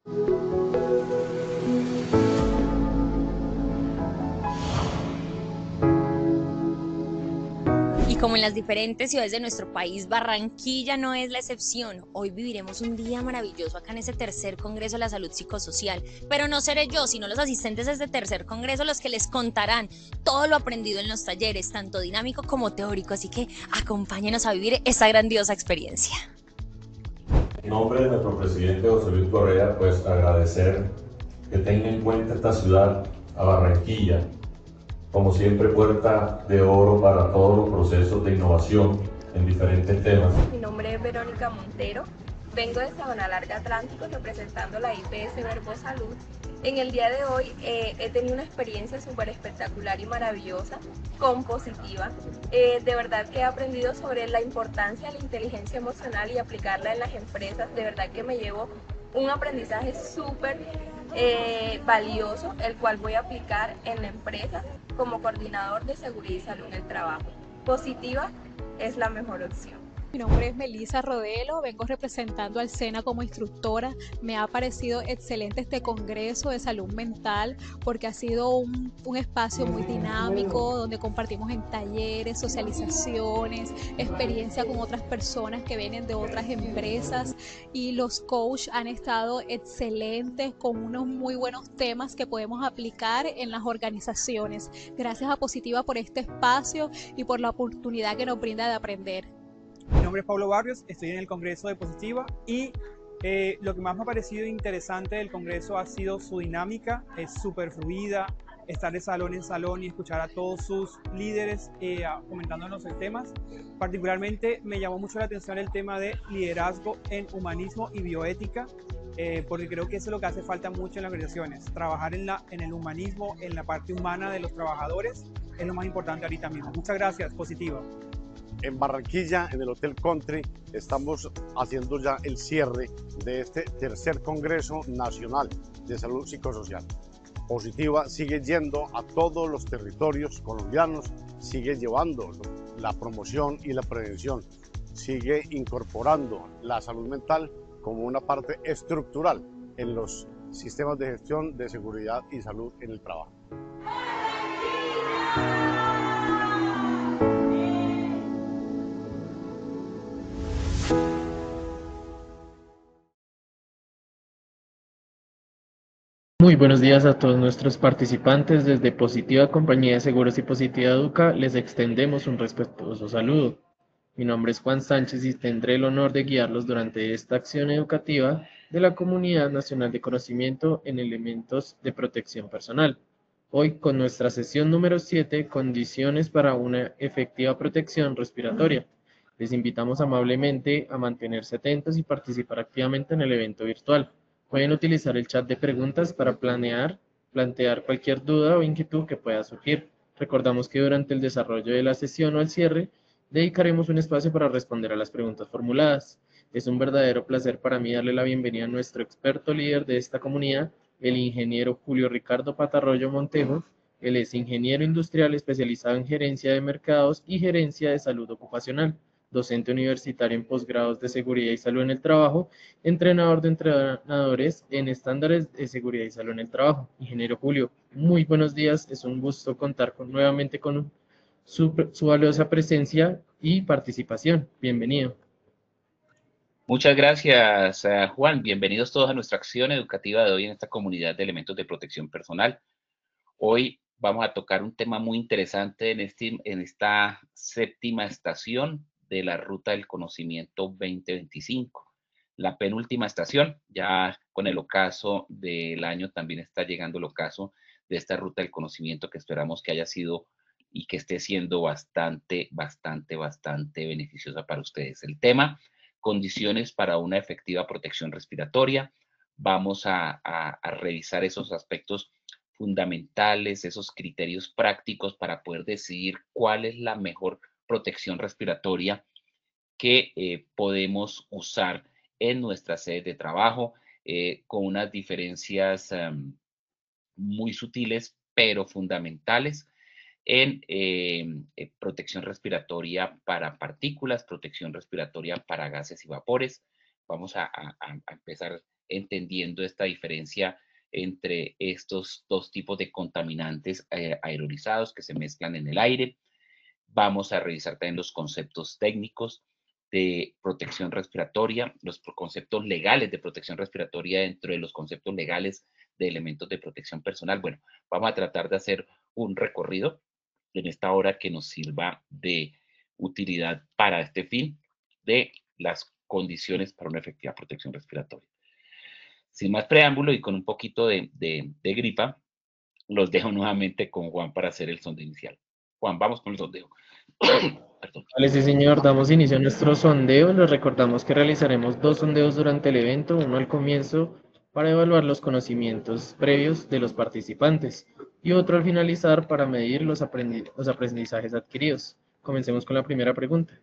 Y como en las diferentes ciudades de nuestro país, Barranquilla no es la excepción. Hoy viviremos un día maravilloso acá en ese tercer Congreso de la Salud Psicosocial. Pero no seré yo, sino los asistentes de este tercer Congreso los que les contarán todo lo aprendido en los talleres, tanto dinámico como teórico. Así que acompáñenos a vivir esta grandiosa experiencia. En nombre de nuestro presidente José Luis Correa, pues agradecer que tenga en cuenta esta ciudad, a Barranquilla, como siempre puerta de oro para todos los procesos de innovación en diferentes temas. Mi nombre es Verónica Montero, vengo de Sabana Larga Atlántico representando la IPS Verbo Salud. En el día de hoy he tenido una experiencia súper espectacular y maravillosa, con Positiva. De verdad que he aprendido sobre la importancia de la inteligencia emocional y aplicarla en las empresas. De verdad que me llevo un aprendizaje súper valioso, el cual voy a aplicar en la empresa como coordinador de seguridad y salud en el trabajo. Positiva es la mejor opción. Mi nombre es Melissa Rodelo, vengo representando al SENA como instructora. Me ha parecido excelente este Congreso de Salud Mental porque ha sido un espacio muy dinámico donde compartimos en talleres, socializaciones, experiencia con otras personas que vienen de otras empresas y los coaches han estado excelentes con unos muy buenos temas que podemos aplicar en las organizaciones. Gracias a Positiva por este espacio y por la oportunidad que nos brinda de aprender. Mi nombre es Pablo Barrios, estoy en el Congreso de Positiva y lo que más me ha parecido interesante del Congreso ha sido su dinámica, es súper fluida, estar de salón en salón y escuchar a todos sus líderes comentándonos el temas. Particularmente me llamó mucho la atención el tema de liderazgo en humanismo y bioética, porque creo que eso es lo que hace falta mucho en las organizaciones, trabajar en el humanismo, en la parte humana de los trabajadores, es lo más importante ahorita mismo. Muchas gracias, Positiva. En Barranquilla, en el Hotel Country, estamos haciendo ya el cierre de este tercer Congreso Nacional de Salud Psicosocial. Positiva sigue yendo a todos los territorios colombianos, sigue llevando la promoción y la prevención, sigue incorporando la salud mental como una parte estructural en los sistemas de gestión de seguridad y salud en el trabajo. Muy buenos días a todos nuestros participantes. Desde Positiva Compañía de Seguros y Positiva Educa les extendemos un respetuoso saludo. Mi nombre es Juan Sánchez y tendré el honor de guiarlos durante esta acción educativa de la Comunidad Nacional de Conocimiento en Elementos de Protección Personal. Hoy con nuestra sesión número 7, condiciones para una efectiva protección respiratoria. Les invitamos amablemente a mantenerse atentos y participar activamente en el evento virtual. Pueden utilizar el chat de preguntas para plantear cualquier duda o inquietud que pueda surgir. Recordamos que durante el desarrollo de la sesión o al cierre, dedicaremos un espacio para responder a las preguntas formuladas. Es un verdadero placer para mí darle la bienvenida a nuestro experto líder de esta comunidad, el ingeniero Julio Ricardo Patarroyo Montejo. Él es ingeniero industrial especializado en gerencia de mercados y gerencia de salud ocupacional, docente universitario en posgrados de seguridad y salud en el trabajo, entrenador de entrenadores en estándares de seguridad y salud en el trabajo. Ingeniero Julio, muy buenos días, es un gusto contar nuevamente con su valiosa presencia y participación. Bienvenido. Muchas gracias, Juan. Bienvenidos todos a nuestra acción educativa de hoy en esta comunidad de elementos de protección personal. Hoy vamos a tocar un tema muy interesante en esta séptima estación de la Ruta del Conocimiento 2025. La penúltima estación, ya con el ocaso del año también está llegando el ocaso de esta Ruta del Conocimiento que esperamos que haya sido y que esté siendo bastante beneficiosa para ustedes. El tema: condiciones para una efectiva protección respiratoria. Vamos a revisar esos aspectos fundamentales, esos criterios prácticos para poder decidir cuál es la mejor protección respiratoria que podemos usar en nuestras sedes de trabajo, con unas diferencias muy sutiles, pero fundamentales en protección respiratoria para partículas, protección respiratoria para gases y vapores. Vamos a empezar entendiendo esta diferencia entre estos dos tipos de contaminantes aerolizados que se mezclan en el aire. Vamos a revisar también los conceptos técnicos de protección respiratoria, los conceptos legales de protección respiratoria dentro de los conceptos legales de elementos de protección personal. Bueno, vamos a tratar de hacer un recorrido en esta hora que nos sirva de utilidad para este fin de las condiciones para una efectiva protección respiratoria. Sin más preámbulo y con un poquito de gripa, los dejo nuevamente con Juan para hacer el sondeo inicial. Juan, vamos con el sondeo. Perdón. Vale, sí, señor, damos inicio a nuestro sondeo. Les recordamos que realizaremos 2 sondeos durante el evento, uno al comienzo para evaluar los conocimientos previos de los participantes y otro al finalizar para medir los aprendizajes adquiridos. Comencemos con la primera pregunta.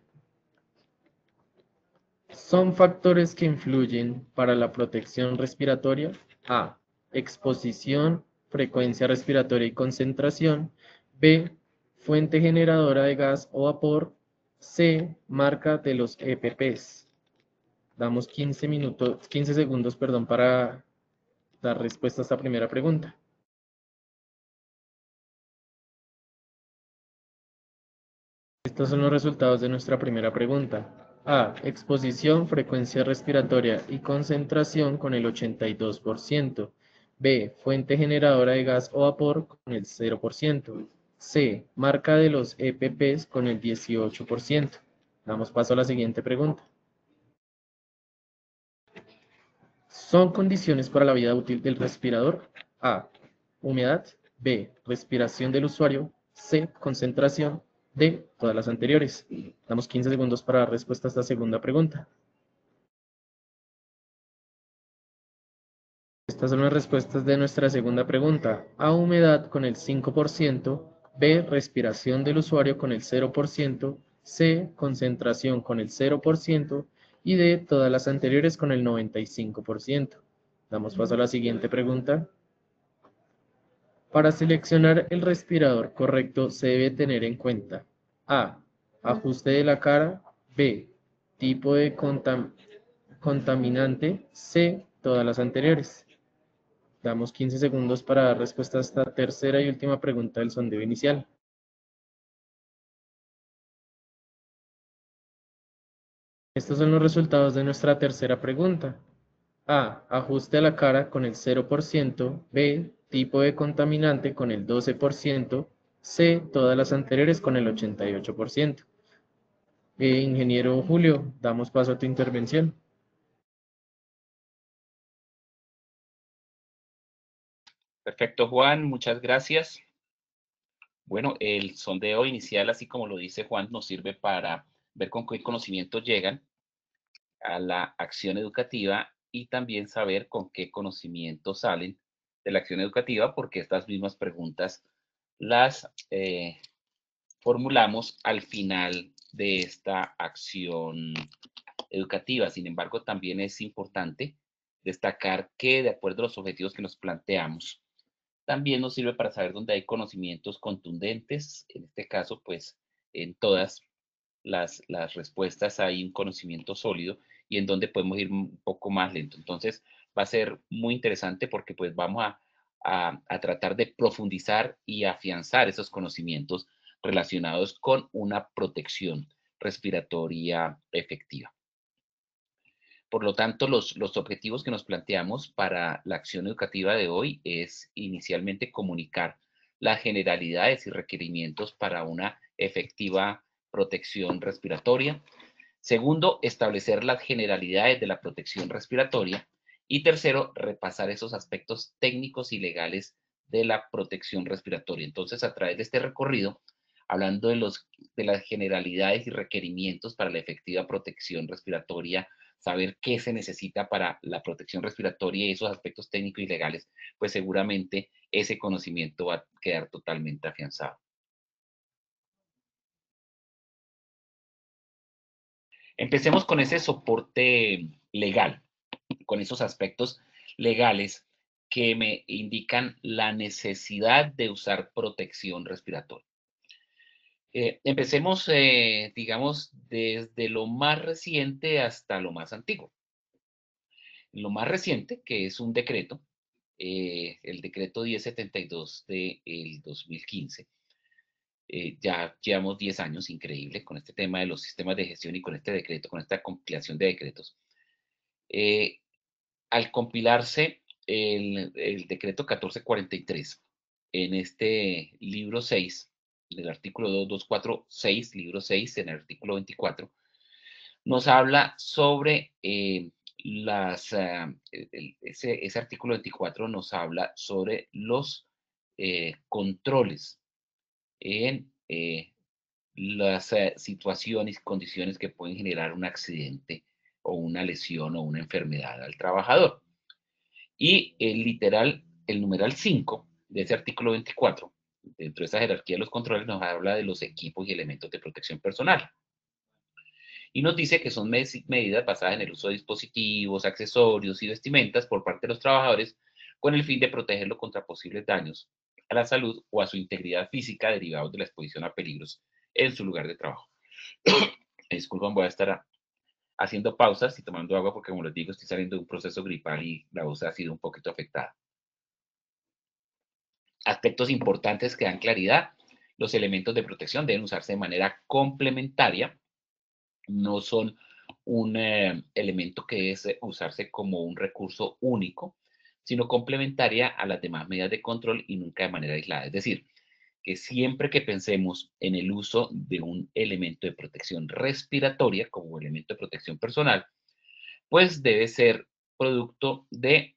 ¿Son factores que influyen para la protección respiratoria? A. Exposición, frecuencia respiratoria y concentración. B. Fuente generadora de gas o vapor. C. Marca de los EPPs. Damos 15 segundos, para dar respuesta a esta primera pregunta. Estos son los resultados de nuestra primera pregunta. A. Exposición, frecuencia respiratoria y concentración con el 82%. B. Fuente generadora de gas o vapor con el 0%. C. Marca de los EPPs con el 18%. Damos paso a la siguiente pregunta. ¿Son condiciones para la vida útil del respirador? A. Humedad. B. Respiración del usuario. C. Concentración. D. Todas las anteriores. Damos 15 segundos para dar respuesta a esta segunda pregunta. Estas son las respuestas de nuestra segunda pregunta. A. Humedad con el 5%. B. Respiración del usuario con el 0%. C. Concentración con el 0%. Y D. Todas las anteriores con el 95%. Damos paso a la siguiente pregunta. Para seleccionar el respirador correcto se debe tener en cuenta A. Ajuste de la cara. B. Tipo de contaminante. C. Todas las anteriores. Damos 15 segundos para dar respuesta a esta tercera y última pregunta del sondeo inicial. Estos son los resultados de nuestra tercera pregunta. A. Ajuste a la cara con el 0%. B. Tipo de contaminante con el 12%. C. Todas las anteriores con el 88%. Ingeniero Julio, damos paso a tu intervención. Perfecto, Juan, muchas gracias. Bueno, el sondeo inicial, así como lo dice Juan, nos sirve para ver con qué conocimientos llegan a la acción educativa y también saber con qué conocimientos salen de la acción educativa, porque estas mismas preguntas las formulamos al final de esta acción educativa. Sin embargo, también es importante destacar que, de acuerdo a los objetivos que nos planteamos, también nos sirve para saber dónde hay conocimientos contundentes. En este caso, pues, en todas las respuestas hay un conocimiento sólido y en donde podemos ir un poco más lento. Entonces, va a ser muy interesante porque, pues, vamos a tratar de profundizar y afianzar esos conocimientos relacionados con una protección respiratoria efectiva. Por lo tanto, los objetivos que nos planteamos para la acción educativa de hoy es inicialmente comunicar las generalidades y requerimientos para una efectiva protección respiratoria. Segundo, establecer las generalidades de la protección respiratoria. Y tercero, repasar esos aspectos técnicos y legales de la protección respiratoria. Entonces, a través de este recorrido, hablando de las generalidades y requerimientos para la efectiva protección respiratoria, saber qué se necesita para la protección respiratoria y esos aspectos técnicos y legales, pues seguramente ese conocimiento va a quedar totalmente afianzado. Empecemos con ese soporte legal, con esos aspectos legales que me indican la necesidad de usar protección respiratoria. Empecemos, digamos, desde lo más reciente hasta lo más antiguo. Lo más reciente, que es un decreto, el decreto 1072 del 2015. Ya llevamos 10 años, increíble, con este tema de los sistemas de gestión y con este decreto, con esta compilación de decretos. Al compilarse el decreto 1443 en este libro 6, del artículo 2246, libro 6, en el artículo 24, nos habla sobre ese artículo 24 nos habla sobre los controles en las situaciones y condiciones que pueden generar un accidente o una lesión o una enfermedad al trabajador. Y el numeral 5 de ese artículo 24, dentro de esa jerarquía de los controles, nos habla de los equipos y elementos de protección personal. Y nos dice que son medidas basadas en el uso de dispositivos, accesorios y vestimentas por parte de los trabajadores con el fin de protegerlo contra posibles daños a la salud o a su integridad física derivados de la exposición a peligros en su lugar de trabajo. Disculpen, voy a estar haciendo pausas y tomando agua porque, como les digo, estoy saliendo de un proceso gripal y la voz ha sido un poquito afectada. Aspectos importantes que dan claridad. Los elementos de protección deben usarse de manera complementaria. No son un elemento que es usarse como un recurso único, sino complementaria a las demás medidas de control y nunca de manera aislada. Es decir, que siempre que pensemos en el uso de un elemento de protección respiratoria como elemento de protección personal, pues debe ser producto de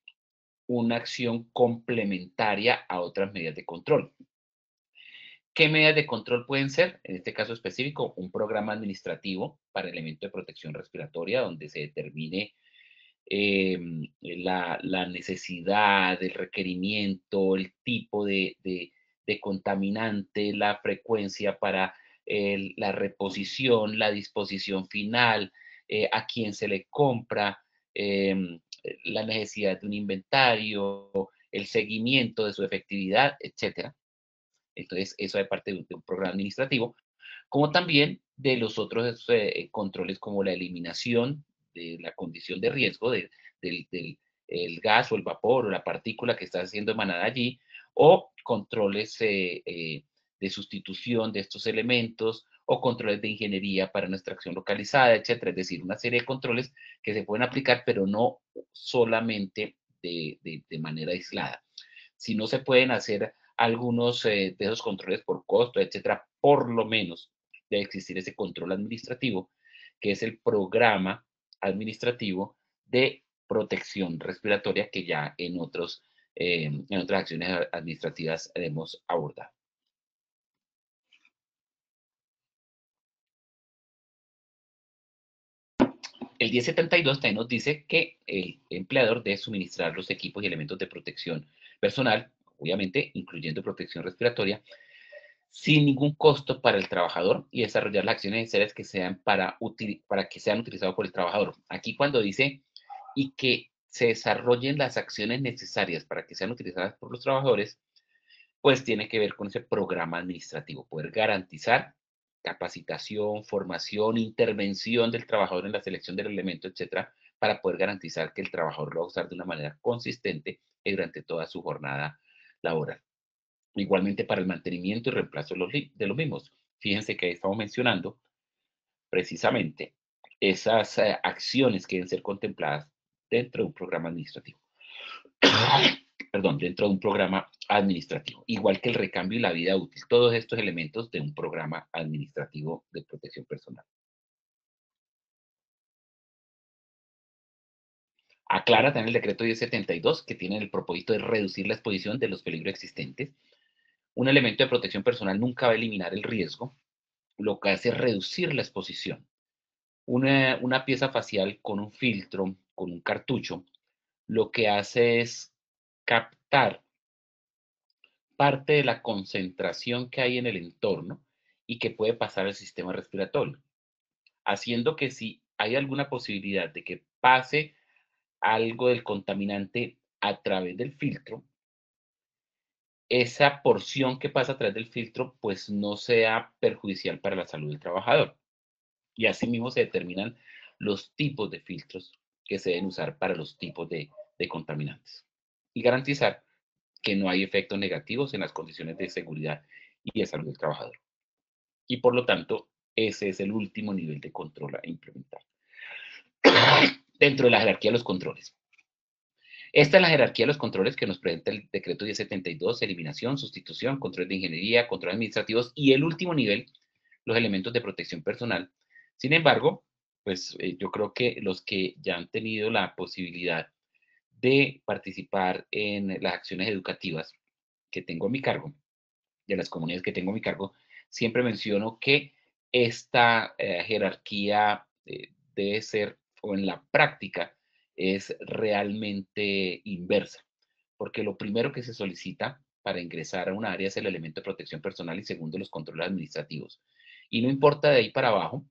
una acción complementaria a otras medidas de control. ¿Qué medidas de control pueden ser? En este caso específico, un programa administrativo para elemento de protección respiratoria donde se determine la necesidad, el requerimiento, el tipo de contaminante, la frecuencia para la reposición, la disposición final, a quién se le compra, la necesidad de un inventario, el seguimiento de su efectividad, etcétera. Entonces, eso es parte de un programa administrativo, como también de los otros controles como la eliminación de la condición de riesgo del el gas o el vapor o la partícula que está siendo emanada allí, o controles de sustitución de estos elementos o controles de ingeniería para una extracción localizada, etcétera. Es decir, una serie de controles que se pueden aplicar, pero no solamente de manera aislada. Si no se pueden hacer algunos de esos controles por costo, etcétera, por lo menos debe existir ese control administrativo, que es el programa administrativo de protección respiratoria que ya en otras acciones administrativas hemos abordado. El 1072 también nos dice que el empleador debe suministrar los equipos y elementos de protección personal, obviamente incluyendo protección respiratoria, sin ningún costo para el trabajador y desarrollar las acciones necesarias que sean para que sean utilizados por el trabajador. Aquí cuando dice y que se desarrollen las acciones necesarias para que sean utilizadas por los trabajadores, pues tiene que ver con ese programa administrativo, poder garantizar capacitación, formación, intervención del trabajador en la selección del elemento, etcétera, para poder garantizar que el trabajador lo va a usar de una manera consistente durante toda su jornada laboral. Igualmente para el mantenimiento y reemplazo de los mismos. Fíjense que estamos mencionando precisamente esas acciones que deben ser contempladas dentro de un programa administrativo. Perdón, dentro de un programa administrativo, igual que el recambio y la vida útil, todos estos elementos de un programa administrativo de protección personal. Aclara también el decreto 1072 que tiene el propósito de reducir la exposición de los peligros existentes. Un elemento de protección personal nunca va a eliminar el riesgo, lo que hace es reducir la exposición. Una pieza facial con un filtro, con un cartucho, lo que hace es captar parte de la concentración que hay en el entorno y que puede pasar al sistema respiratorio, haciendo que si hay alguna posibilidad de que pase algo del contaminante a través del filtro, esa porción que pasa a través del filtro pues no sea perjudicial para la salud del trabajador. Y asimismo se determinan los tipos de filtros que se deben usar para los tipos de contaminantes. Y garantizar que no hay efectos negativos en las condiciones de seguridad y de salud del trabajador. Y por lo tanto, ese es el último nivel de control a implementar. Dentro de la jerarquía de los controles. Esta es la jerarquía de los controles que nos presenta el decreto 1072, eliminación, sustitución, control de ingeniería, control administrativos y el último nivel, los elementos de protección personal. Sin embargo, pues yo creo que los que ya han tenido la posibilidad de participar en las acciones educativas que tengo a mi cargo, de las comunidades que tengo a mi cargo, siempre menciono que esta jerarquía debe ser, o en la práctica, es realmente inversa, porque lo primero que se solicita para ingresar a un área es el elemento de protección personal y segundo, los controles administrativos. Y no importa de ahí para abajo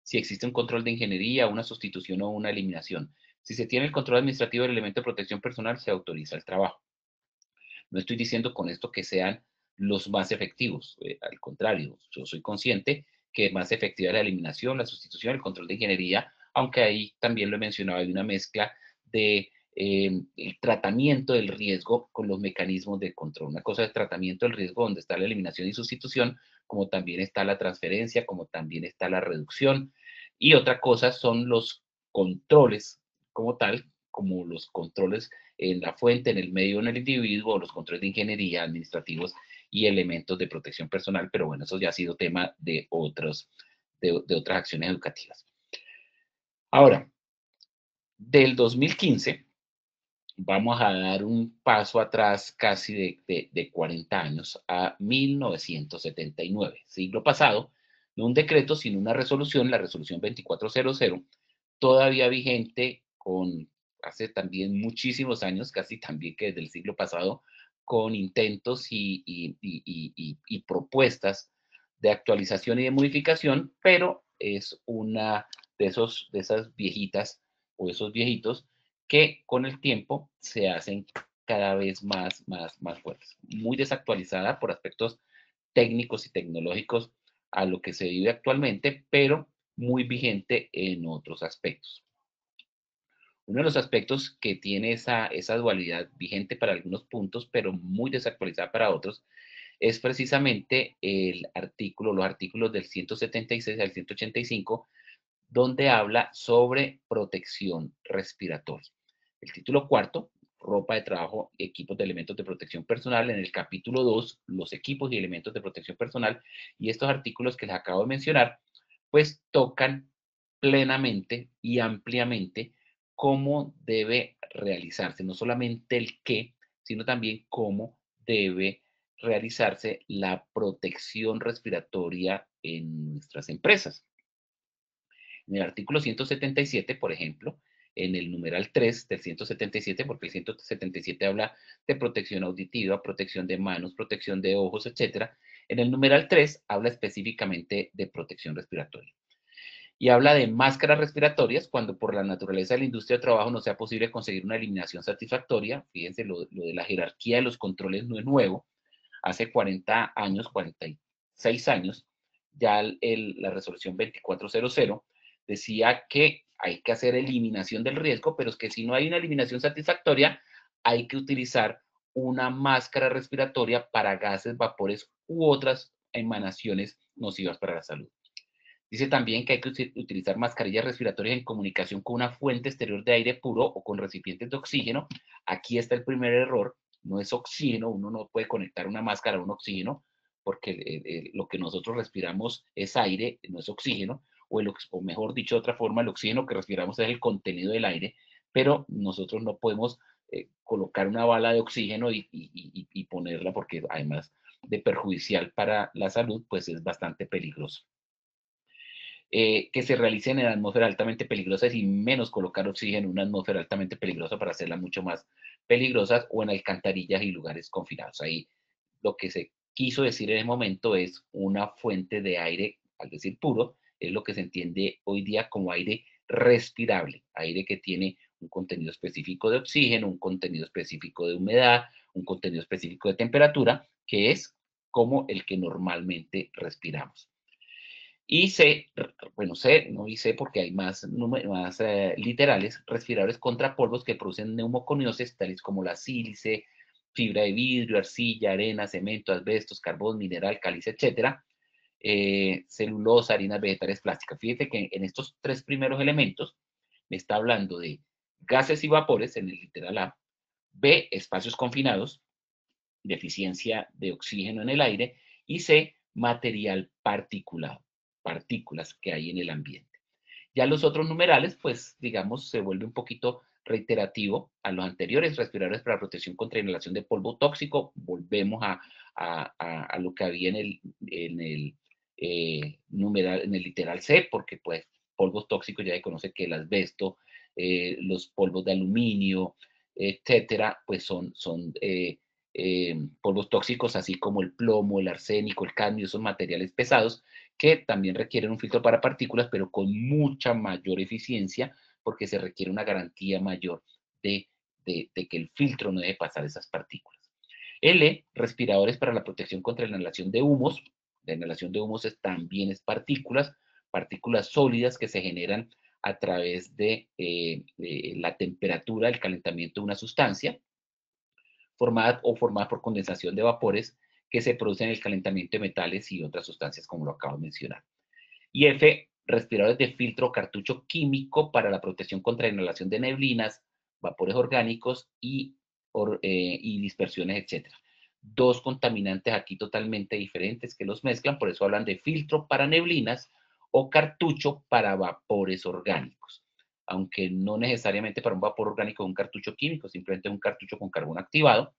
si existe un control de ingeniería, una sustitución o una eliminación. Si se tiene el control administrativo del elemento de protección personal, se autoriza el trabajo. No estoy diciendo con esto que sean los más efectivos, al contrario, yo soy consciente que más efectiva es la eliminación, la sustitución, el control de ingeniería, aunque ahí también lo he mencionado, hay una mezcla de el tratamiento del riesgo con los mecanismos de control. Una cosa es el tratamiento del riesgo donde está la eliminación y sustitución, como también está la transferencia, como también está la reducción, y otra cosa son los controles como tal, como los controles en la fuente, en el medio, en el individuo, los controles de ingeniería, administrativos y elementos de protección personal, pero bueno, eso ya ha sido tema de otras acciones educativas. Ahora, del 2015, vamos a dar un paso atrás casi de 40 años a 1979, siglo pasado, no un decreto, sino una resolución, la resolución 2400, todavía vigente con hace también muchísimos años, casi también que desde el siglo pasado, con intentos y propuestas de actualización y de modificación, pero es una de esas viejitas o esos viejitos que con el tiempo se hacen cada vez más fuertes. Muy desactualizada por aspectos técnicos y tecnológicos a lo que se vive actualmente, pero muy vigente en otros aspectos. Uno de los aspectos que tiene esa dualidad vigente para algunos puntos, pero muy desactualizada para otros, es precisamente los artículos del 176 al 185, donde habla sobre protección respiratoria. El título cuarto, ropa de trabajo, equipos de elementos de protección personal. En el capítulo 2, los equipos y elementos de protección personal. Y estos artículos que les acabo de mencionar, pues tocan plenamente y ampliamente cómo debe realizarse, no solamente el qué, sino también cómo debe realizarse la protección respiratoria en nuestras empresas. En el artículo 177, por ejemplo, en el numeral 3 del 177, porque el 177 habla de protección auditiva, protección de manos, protección de ojos, etc. En el numeral 3 habla específicamente de protección respiratoria. Y habla de máscaras respiratorias cuando por la naturaleza de la industria de trabajo no sea posible conseguir una eliminación satisfactoria. Fíjense, lo de la jerarquía de los controles no es nuevo. Hace 40 años, 46 años, ya la resolución 2400 decía que hay que hacer eliminación del riesgo, pero es que si no hay una eliminación satisfactoria, hay que utilizar una máscara respiratoria para gases, vapores u otras emanaciones nocivas para la salud. Dice también que hay que utilizar mascarillas respiratorias en comunicación con una fuente exterior de aire puro o con recipientes de oxígeno. Aquí está el primer error, no es oxígeno, uno no puede conectar una máscara a un oxígeno, porque lo que nosotros respiramos es aire, no es oxígeno, o mejor dicho de otra forma, el oxígeno que respiramos es el contenido del aire, pero nosotros no podemos colocar una bala de oxígeno y ponerla, porque además de perjudicial para la salud, pues es bastante peligroso. Que se realicen en atmósferas altamente peligrosas y menos colocar oxígeno en una atmósfera altamente peligrosa para hacerla mucho más peligrosas, o en alcantarillas y lugares confinados. Ahí lo que se quiso decir en el momento es una fuente de aire, al decir puro, es lo que se entiende hoy día como aire respirable, aire que tiene un contenido específico de oxígeno, un contenido específico de humedad, un contenido específico de temperatura, que es como el que normalmente respiramos. Y C, bueno, C, no y C porque hay más literales, respiradores contra polvos que producen neumoconiosis, tales como la sílice, fibra de vidrio, arcilla, arena, cemento, asbestos, carbón, mineral, cáliz, etcétera, celulosa, harinas vegetales, plásticas. Fíjate que en estos tres primeros elementos me está hablando de gases y vapores en el literal A, B, espacios confinados, deficiencia de oxígeno en el aire, y C, material particulado, partículas que hay en el ambiente. Ya los otros numerales, pues, digamos, se vuelve un poquito reiterativo a los anteriores, respiradores para protección contra inhalación de polvo tóxico. Volvemos a lo que había en el numeral, en el literal C, porque pues polvos tóxicos ya se conoce que el asbesto, los polvos de aluminio, etcétera, pues son polvos tóxicos, así como el plomo, el arsénico, el cadmio, esos materiales pesados que también requieren un filtro para partículas, pero con mucha mayor eficiencia, porque se requiere una garantía mayor de que el filtro no debe pasar esas partículas. L, respiradores para la protección contra la inhalación de humos. La inhalación de humos también es partículas sólidas que se generan a través de la temperatura, el calentamiento de una sustancia, formada por condensación de vapores que se producen en el calentamiento de metales y otras sustancias, como lo acabo de mencionar. Y F, respiradores de filtro cartucho químico para la protección contra la inhalación de neblinas, vapores orgánicos y dispersiones, etc. Dos contaminantes aquí totalmente diferentes que los mezclan, por eso hablan de filtro para neblinas o cartucho para vapores orgánicos. Aunque no necesariamente para un vapor orgánico es un cartucho químico, simplemente un cartucho con carbón activado.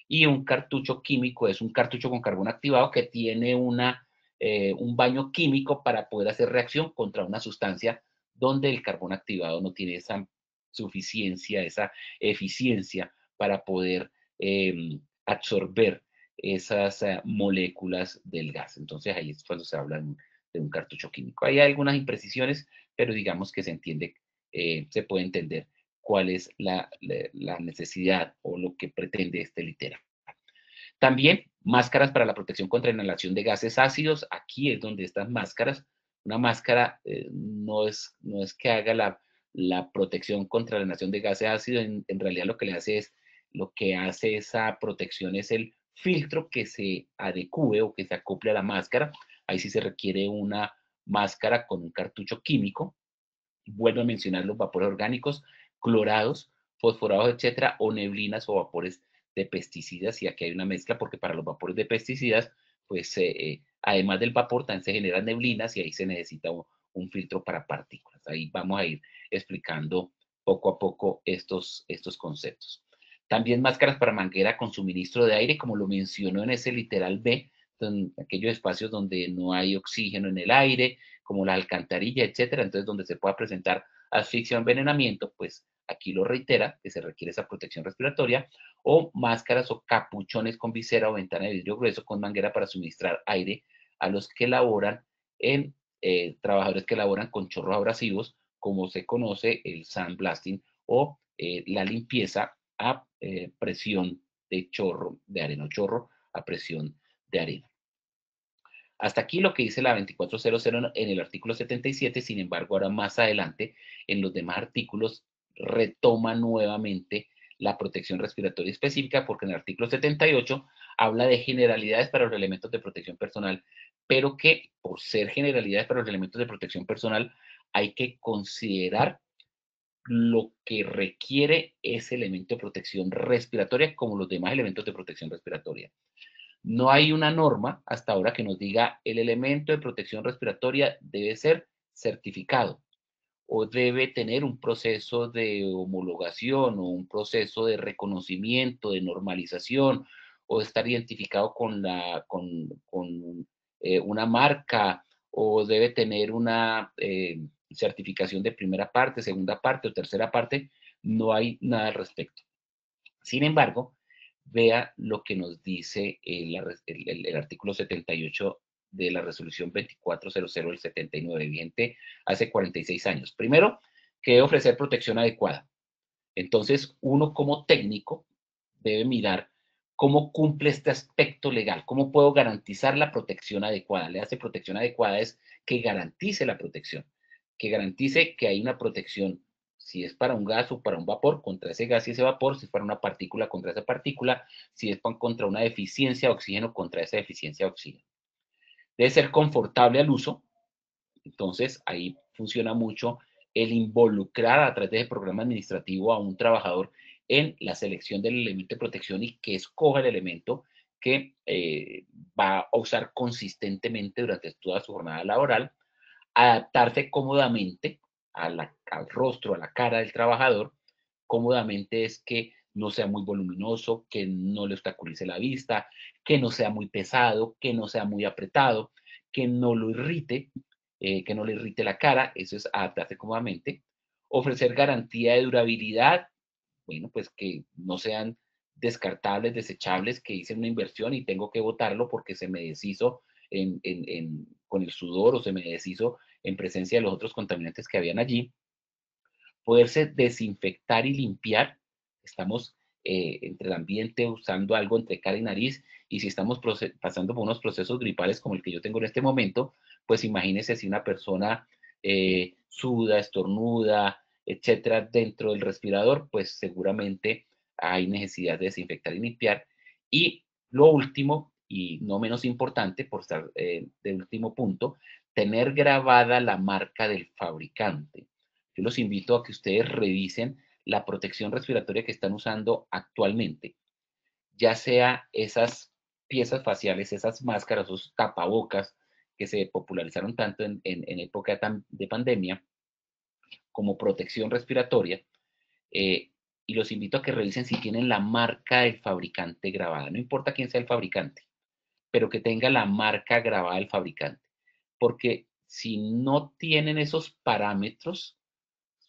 Y un cartucho químico es un cartucho con carbón activado que tiene un baño químico para poder hacer reacción contra una sustancia donde el carbón activado no tiene esa suficiencia, esa eficiencia para poder absorber esas moléculas del gas. Entonces ahí es cuando se habla de un cartucho químico. Hay algunas imprecisiones, pero digamos que se entiende, se puede entender cuál es la necesidad o lo que pretende este literal. También máscaras para la protección contra inhalación de gases ácidos. Aquí es donde estas máscaras, una máscara no es que haga la protección contra la inhalación de gases ácidos, en realidad lo que hace esa protección es el filtro que se adecue o que se acople a la máscara. Ahí sí se requiere una máscara con un cartucho químico. Vuelvo a mencionar los vapores orgánicos, clorados, fosforados, etcétera, o neblinas o vapores de pesticidas, y aquí hay una mezcla porque para los vapores de pesticidas, pues además del vapor también se generan neblinas y ahí se necesita un filtro para partículas. Ahí vamos a ir explicando poco a poco estos conceptos. También máscaras para manguera con suministro de aire, como lo mencionó en ese literal B, en aquellos espacios donde no hay oxígeno en el aire, como la alcantarilla, etcétera, entonces donde se pueda presentar asfixia o envenenamiento, pues aquí lo reitera, que se requiere esa protección respiratoria, o máscaras o capuchones con visera o ventana de vidrio grueso con manguera para suministrar aire a los que laboran trabajadores que laboran con chorros abrasivos, como se conoce el sandblasting o la limpieza a presión de chorro de arena o chorro a presión de arena. Hasta aquí lo que dice la 2400 en el artículo 77, sin embargo, ahora más adelante, en los demás artículos, retoma nuevamente la protección respiratoria específica, porque en el artículo 78 habla de generalidades para los elementos de protección personal, pero que por ser generalidades para los elementos de protección personal, hay que considerar lo que requiere ese elemento de protección respiratoria como los demás elementos de protección respiratoria. No hay una norma hasta ahora que nos diga el elemento de protección respiratoria debe ser certificado o debe tener un proceso de homologación o un proceso de reconocimiento, de normalización, o estar identificado con una marca, o debe tener una certificación de primera parte, segunda parte o tercera parte. No hay nada al respecto. Sin embargo, vea lo que nos dice el artículo 78 de la resolución 2400 del 79, vigente hace 46 años. Primero, que debe ofrecer protección adecuada. Entonces, uno como técnico debe mirar ¿Cómo cumple este aspecto legal? ¿Cómo puedo garantizar la protección adecuada? Le hace protección adecuada es que garantice la protección, que garantice que hay una protección, si es para un gas o para un vapor, contra ese gas y ese vapor, si es para una partícula, contra esa partícula, si es contra una deficiencia de oxígeno, contra esa deficiencia de oxígeno. Debe ser confortable al uso, entonces ahí funciona mucho el involucrar a través de ese programa administrativo a un trabajador en la selección del elemento de protección y que escoja el elemento que va a usar consistentemente durante toda su jornada laboral, adaptarse cómodamente al rostro, a la cara del trabajador. Cómodamente es que no sea muy voluminoso, que no le obstaculice la vista, que no sea muy pesado, que no sea muy apretado, que no lo irrite, que no le irrite la cara. Eso es adaptarse cómodamente. Ofrecer garantía de durabilidad, bueno, pues que no sean descartables, desechables, que hice una inversión y tengo que botarlo porque se me deshizo con el sudor o se me deshizo en presencia de los otros contaminantes que habían allí. Poderse desinfectar y limpiar. Estamos entre el ambiente usando algo entre cara y nariz, y si estamos pasando por unos procesos gripales como el que yo tengo en este momento, pues imagínense si una persona suda, estornuda, etcétera, dentro del respirador, pues seguramente hay necesidad de desinfectar y limpiar. Y lo último, y no menos importante, por estar de último punto, tener grabada la marca del fabricante. Yo los invito a que ustedes revisen la protección respiratoria que están usando actualmente, ya sea esas piezas faciales, esas máscaras, esos tapabocas que se popularizaron tanto en época de pandemia como protección respiratoria, y los invito a que revisen si tienen la marca del fabricante grabada. No importa quién sea el fabricante, pero que tenga la marca grabada del fabricante, porque si no tienen esos parámetros,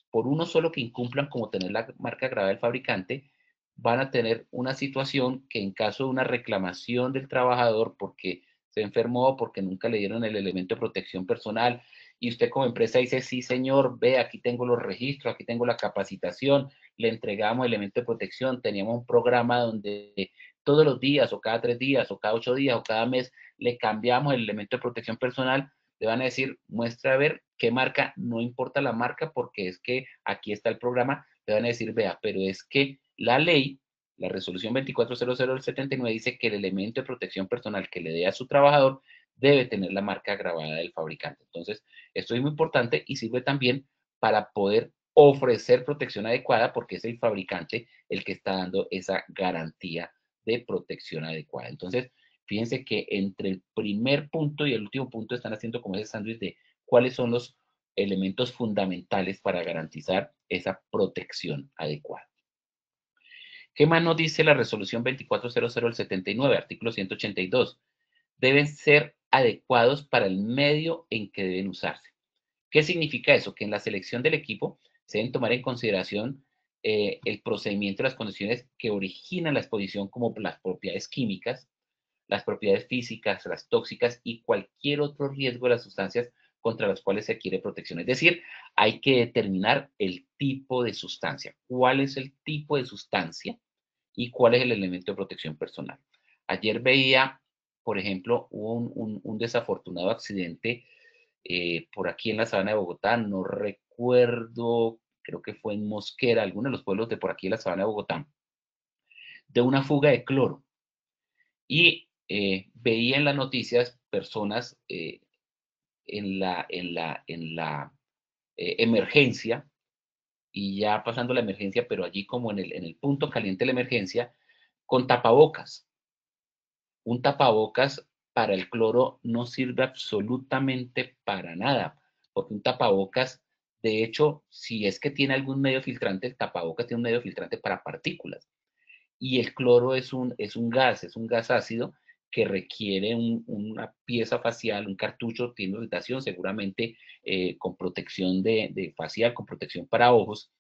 por uno solo que incumplan como tener la marca grabada del fabricante, van a tener una situación que en caso de una reclamación del trabajador porque se enfermó, porque nunca le dieron el elemento de protección personal, y usted como empresa dice, sí señor, ve, aquí tengo los registros, aquí tengo la capacitación, le entregamos el elemento de protección, teníamos un programa donde todos los días o cada 3 días o cada 8 días o cada mes le cambiamos el elemento de protección personal, le van a decir, muestra a ver qué marca, no importa la marca porque es que aquí está el programa, le van a decir, vea, pero es que la ley, la resolución 2400 del 79 dice que el elemento de protección personal que le dé a su trabajador debe tener la marca grabada del fabricante. Entonces, esto es muy importante y sirve también para poder ofrecer protección adecuada porque es el fabricante el que está dando esa garantía de protección adecuada. Entonces, fíjense que entre el primer punto y el último punto están haciendo como ese sándwich de cuáles son los elementos fundamentales para garantizar esa protección adecuada. ¿Qué más nos dice la resolución 2400 del 79, artículo 182? Deben ser adecuados para el medio en que deben usarse. ¿Qué significa eso? Que en la selección del equipo se deben tomar en consideración el procedimiento y las condiciones que originan la exposición, como las propiedades químicas, las propiedades físicas, las tóxicas y cualquier otro riesgo de las sustancias contra las cuales se adquiere protección. Es decir, hay que determinar el tipo de sustancia. ¿Cuál es el tipo de sustancia y cuál es el elemento de protección personal? Ayer veía, por ejemplo, hubo un desafortunado accidente por aquí en la sabana de Bogotá, no recuerdo, creo que fue en Mosquera, alguno de los pueblos de por aquí en la sabana de Bogotá, de una fuga de cloro. Y veía en las noticias personas en la emergencia, y ya pasando la emergencia, pero allí como en el punto caliente de la emergencia, con tapabocas. Un tapabocas para el cloro no sirve absolutamente para nada, porque un tapabocas, de hecho, si es que tiene algún medio filtrante, el tapabocas tiene un medio filtrante para partículas. Y el cloro es un gas ácido que requiere una pieza facial, un cartucho, tiene irritación, seguramente con protección de facial, con protección para ojos,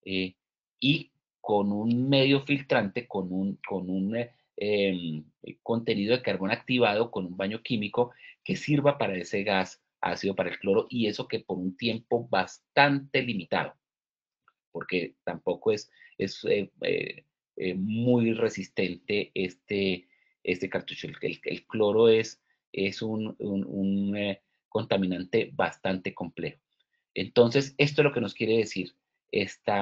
y con un medio filtrante, con un contenido de carbón activado, con un baño químico que sirva para ese gas ácido, para el cloro, y eso que por un tiempo bastante limitado, porque tampoco es muy resistente este cartucho. El cloro es un contaminante bastante complejo. Entonces, esto es lo que nos quiere decir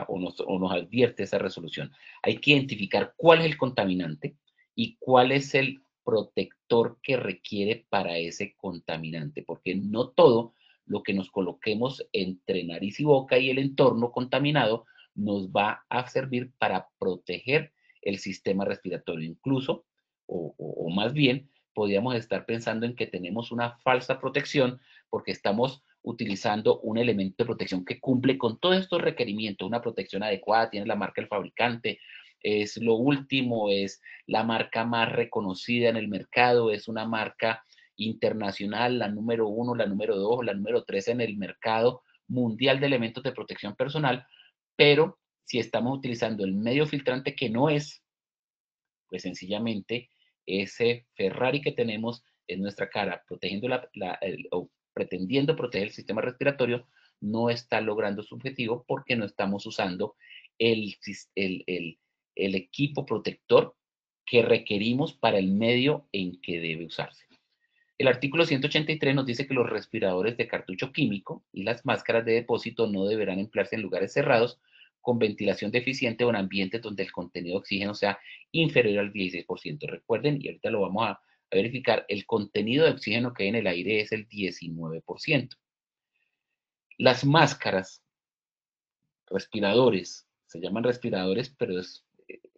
o nos advierte esa resolución. Hay que identificar cuál es el contaminante y cuál es el protector que requiere para ese contaminante, porque no todo lo que nos coloquemos entre nariz y boca y el entorno contaminado nos va a servir para proteger el sistema respiratorio. Incluso, o más bien, podríamos estar pensando en que tenemos una falsa protección porque estamos utilizando un elemento de protección que cumple con todos estos requerimientos, una protección adecuada, tiene la marca del fabricante, es lo último, es la marca más reconocida en el mercado, es una marca internacional, la número 1, la número 2, la número 3 en el mercado mundial de elementos de protección personal, pero si estamos utilizando el medio filtrante que no es, pues sencillamente ese Ferrari que tenemos en nuestra cara, protegiendo o pretendiendo proteger el sistema respiratorio, no está logrando su objetivo porque no estamos usando el equipo protector que requerimos para el medio en que debe usarse. El artículo 183 nos dice que los respiradores de cartucho químico y las máscaras de depósito no deberán emplearse en lugares cerrados con ventilación deficiente o en ambientes donde el contenido de oxígeno sea inferior al 16%. Recuerden, y ahorita lo vamos a verificar, el contenido de oxígeno que hay en el aire es el 19%. Las máscaras, respiradores, se llaman respiradores, pero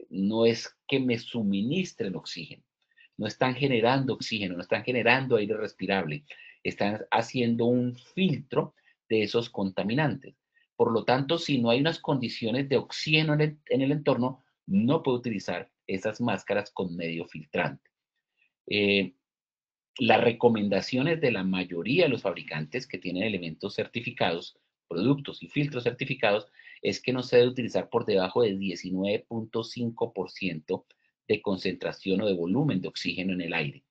no es que me suministren oxígeno. No están generando oxígeno, no están generando aire respirable. Están haciendo un filtro de esos contaminantes. Por lo tanto, si no hay unas condiciones de oxígeno en el entorno, no puedo utilizar esas máscaras con medio filtrante. Las recomendaciones de la mayoría de los fabricantes que tienen elementos certificados, productos y filtros certificados, es que no se debe utilizar por debajo de 19.5% de concentración o de volumen de oxígeno en el aire.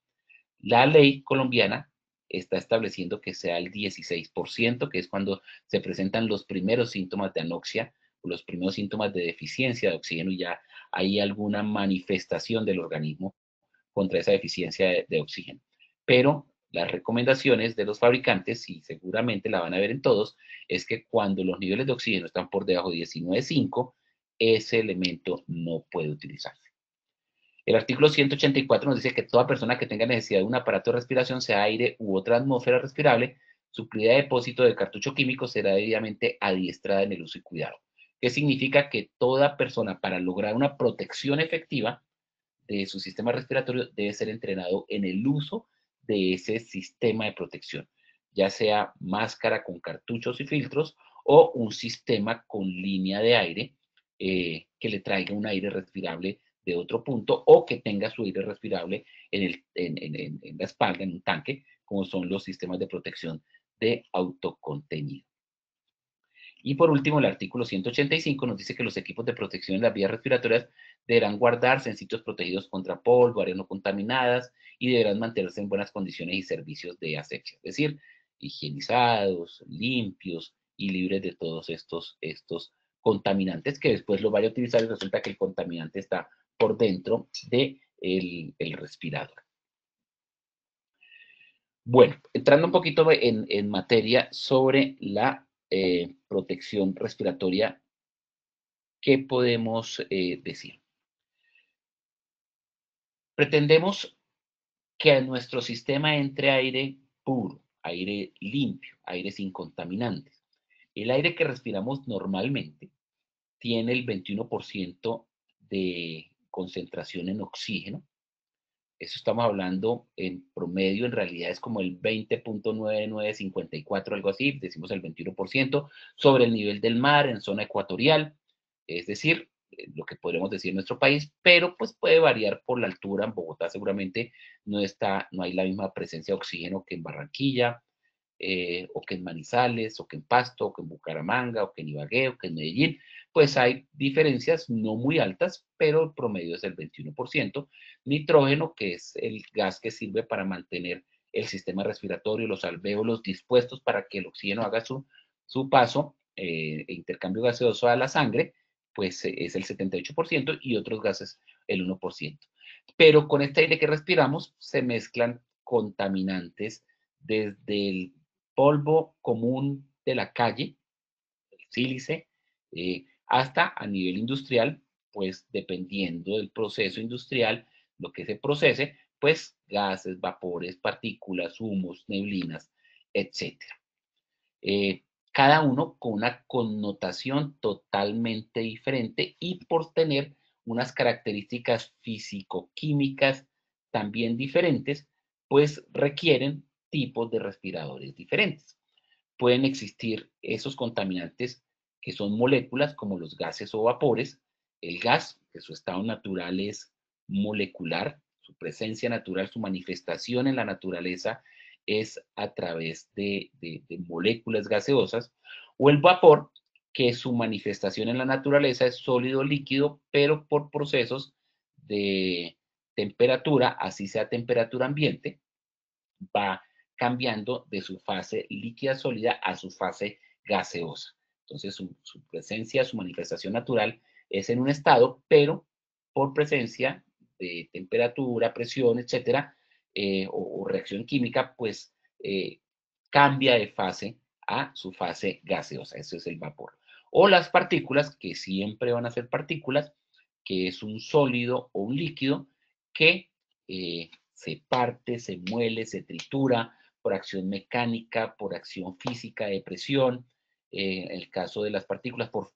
La ley colombiana está estableciendo que sea el 16%, que es cuando se presentan los primeros síntomas de anoxia, los primeros síntomas de deficiencia de oxígeno y ya hay alguna manifestación del organismo contra esa deficiencia de oxígeno. Pero las recomendaciones de los fabricantes, y seguramente la van a ver en todos, es que cuando los niveles de oxígeno están por debajo de 19.5, ese elemento no puede utilizarse. El artículo 184 nos dice que toda persona que tenga necesidad de un aparato de respiración, sea aire u otra atmósfera respirable, suplida de depósito de cartucho químico, será debidamente adiestrada en el uso y cuidado. ¿Qué significa? Que toda persona, para lograr una protección efectiva de su sistema respiratorio, debe ser entrenado en el uso de ese sistema de protección, ya sea máscara con cartuchos y filtros o un sistema con línea de aire que le traiga un aire respirable de otro punto o que tenga su aire respirable en la espalda, en un tanque, como son los sistemas de protección de autocontenido. Y por último, el artículo 185 nos dice que los equipos de protección en las vías respiratorias deberán guardarse en sitios protegidos contra polvo, áreas no contaminadas y deberán mantenerse en buenas condiciones y servicios de asepsia, es decir, higienizados, limpios y libres de todos estos contaminantes que después lo vaya a utilizar y resulta que el contaminante está por dentro del respirador. Bueno, entrando un poquito en materia sobre la protección respiratoria, ¿qué podemos decir? Pretendemos que a nuestro sistema entre aire puro, aire limpio, aire sin contaminantes. El aire que respiramos normalmente tiene el 21% de concentración en oxígeno. Eso estamos hablando en promedio, en realidad es como el 20.9954, algo así, decimos el 21%, sobre el nivel del mar en zona ecuatorial, es decir, lo que podríamos decir en nuestro país, pero pues puede variar por la altura. En Bogotá seguramente no hay la misma presencia de oxígeno que en Barranquilla, o que en Manizales, o que en Pasto, o que en Bucaramanga, o que en Ibagué, o que en Medellín, pues hay diferencias no muy altas, pero el promedio es el 21%. Nitrógeno, que es el gas que sirve para mantener el sistema respiratorio, los alvéolos dispuestos para que el oxígeno haga su paso e intercambio gaseoso a la sangre, pues es el 78% y otros gases el 1%. Pero con este aire que respiramos se mezclan contaminantes desde el polvo común de la calle, el sílice, hasta a nivel industrial, pues dependiendo del proceso industrial, lo que se procese, pues gases, vapores, partículas, humos, neblinas, etc. Cada uno con una connotación totalmente diferente y por tener unas características físico-químicas también diferentes, pues requieren tipos de respiradores diferentes. Pueden existir esos contaminantes que son moléculas como los gases o vapores. El gas, que su estado natural es molecular, su presencia natural, su manifestación en la naturaleza es a través de moléculas gaseosas, o el vapor, que su manifestación en la naturaleza es sólido líquido, pero por procesos de temperatura, así sea temperatura ambiente, va cambiando de su fase líquida sólida a su fase gaseosa. Entonces, su presencia, su manifestación natural es en un estado, pero por presencia de temperatura, presión, etcétera, o reacción química, pues cambia de fase a su fase gaseosa. Eso es el vapor. O las partículas, que siempre van a ser partículas, que es un sólido o un líquido que se parte, se muele, se tritura por acción mecánica, por acción física de presión, en el caso de las partículas por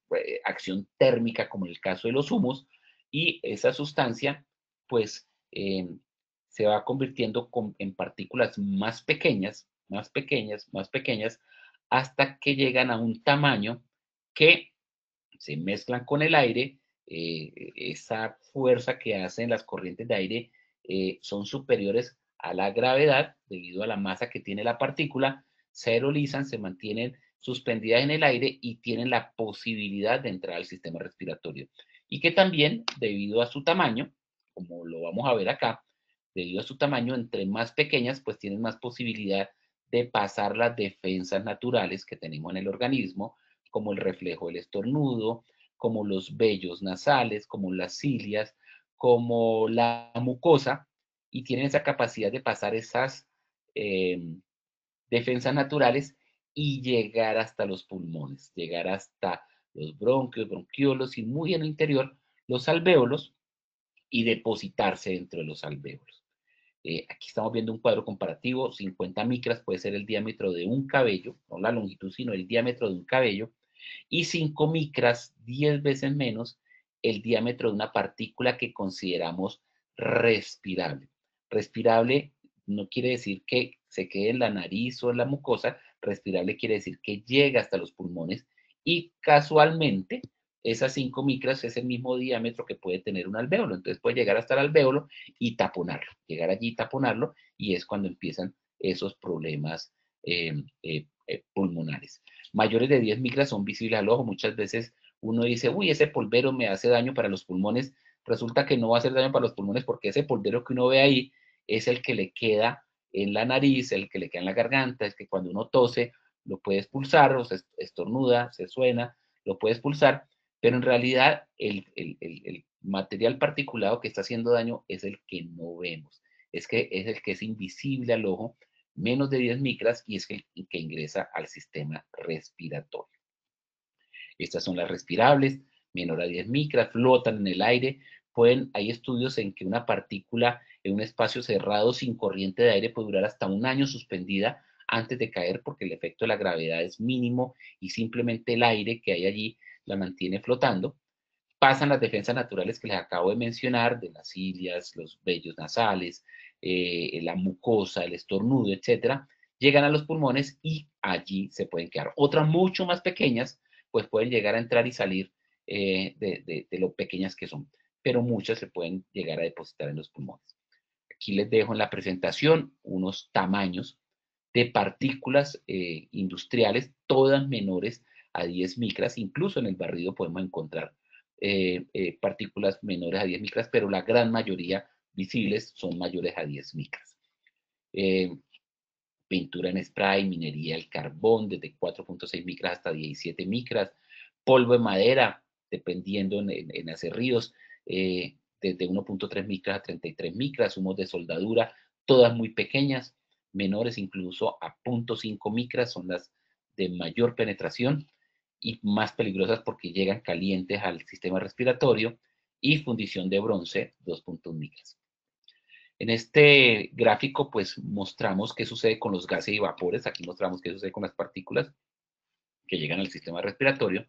acción térmica, como en el caso de los humos, y esa sustancia, pues, se va convirtiendo en partículas más pequeñas, más pequeñas, más pequeñas, hasta que llegan a un tamaño que se mezclan con el aire. Esa fuerza que hacen las corrientes de aire son superiores a la gravedad debido a la masa que tiene la partícula, se aerolizan, se mantienen suspendidas en el aire y tienen la posibilidad de entrar al sistema respiratorio. Y que también, debido a su tamaño, como lo vamos a ver acá, debido a su tamaño, entre más pequeñas, pues tienen más posibilidad de pasar las defensas naturales que tenemos en el organismo, como el reflejo del estornudo, como los vellos nasales, como las cilias, como la mucosa, y tienen esa capacidad de pasar esas defensas naturales y llegar hasta los pulmones, llegar hasta los bronquios, bronquiolos y muy en el interior los alvéolos y depositarse dentro de los alvéolos. Aquí estamos viendo un cuadro comparativo. 50 micras puede ser el diámetro de un cabello, no la longitud, sino el diámetro de un cabello, y 5 micras, 10 veces menos, el diámetro de una partícula que consideramos respirable. Respirable no quiere decir que se quede en la nariz o en la mucosa, respirable quiere decir que llega hasta los pulmones y casualmente esas 5 micras es el mismo diámetro que puede tener un alvéolo. Entonces puede llegar hasta el alvéolo y taponarlo, llegar allí y taponarlo, y es cuando empiezan esos problemas pulmonares. Mayores de 10 micras son visibles al ojo. Muchas veces uno dice, uy, ese polvero me hace daño para los pulmones. Resulta que no va a hacer daño para los pulmones porque ese polvero que uno ve ahí es el que le queda en la nariz, el que le queda en la garganta, es que cuando uno tose lo puede expulsar, o se estornuda, se suena, lo puede expulsar, pero en realidad el material particulado que está haciendo daño es el que no vemos, es el que es invisible al ojo, menos de 10 micras, y es el que ingresa al sistema respiratorio. Estas son las respirables, menor a 10 micras, flotan en el aire. Hay estudios en que una partícula en un espacio cerrado sin corriente de aire puede durar hasta un año suspendida antes de caer, porque el efecto de la gravedad es mínimo y simplemente el aire que hay allí la mantiene flotando. Pasan las defensas naturales que les acabo de mencionar, de las cilias, los vellos nasales, la mucosa, el estornudo, etcétera, llegan a los pulmones y allí se pueden quedar. Otras mucho más pequeñas, pues pueden llegar a entrar y salir de lo pequeñas que son, pero muchas se pueden llegar a depositar en los pulmones. Aquí les dejo en la presentación unos tamaños de partículas industriales, todas menores a 10 micras, incluso en el barrido podemos encontrar partículas menores a 10 micras, pero la gran mayoría visibles son mayores a 10 micras. Pintura en spray, minería del carbón, desde 4.6 micras hasta 17 micras, polvo de madera, dependiendo en acerríos, desde 1.3 micras a 33 micras, humos de soldadura, todas muy pequeñas, menores incluso a 0.5 micras, son las de mayor penetración y más peligrosas porque llegan calientes al sistema respiratorio, y fundición de bronce, 2.1 micras. En este gráfico, pues, mostramos qué sucede con los gases y vapores. Aquí mostramos qué sucede con las partículas que llegan al sistema respiratorio.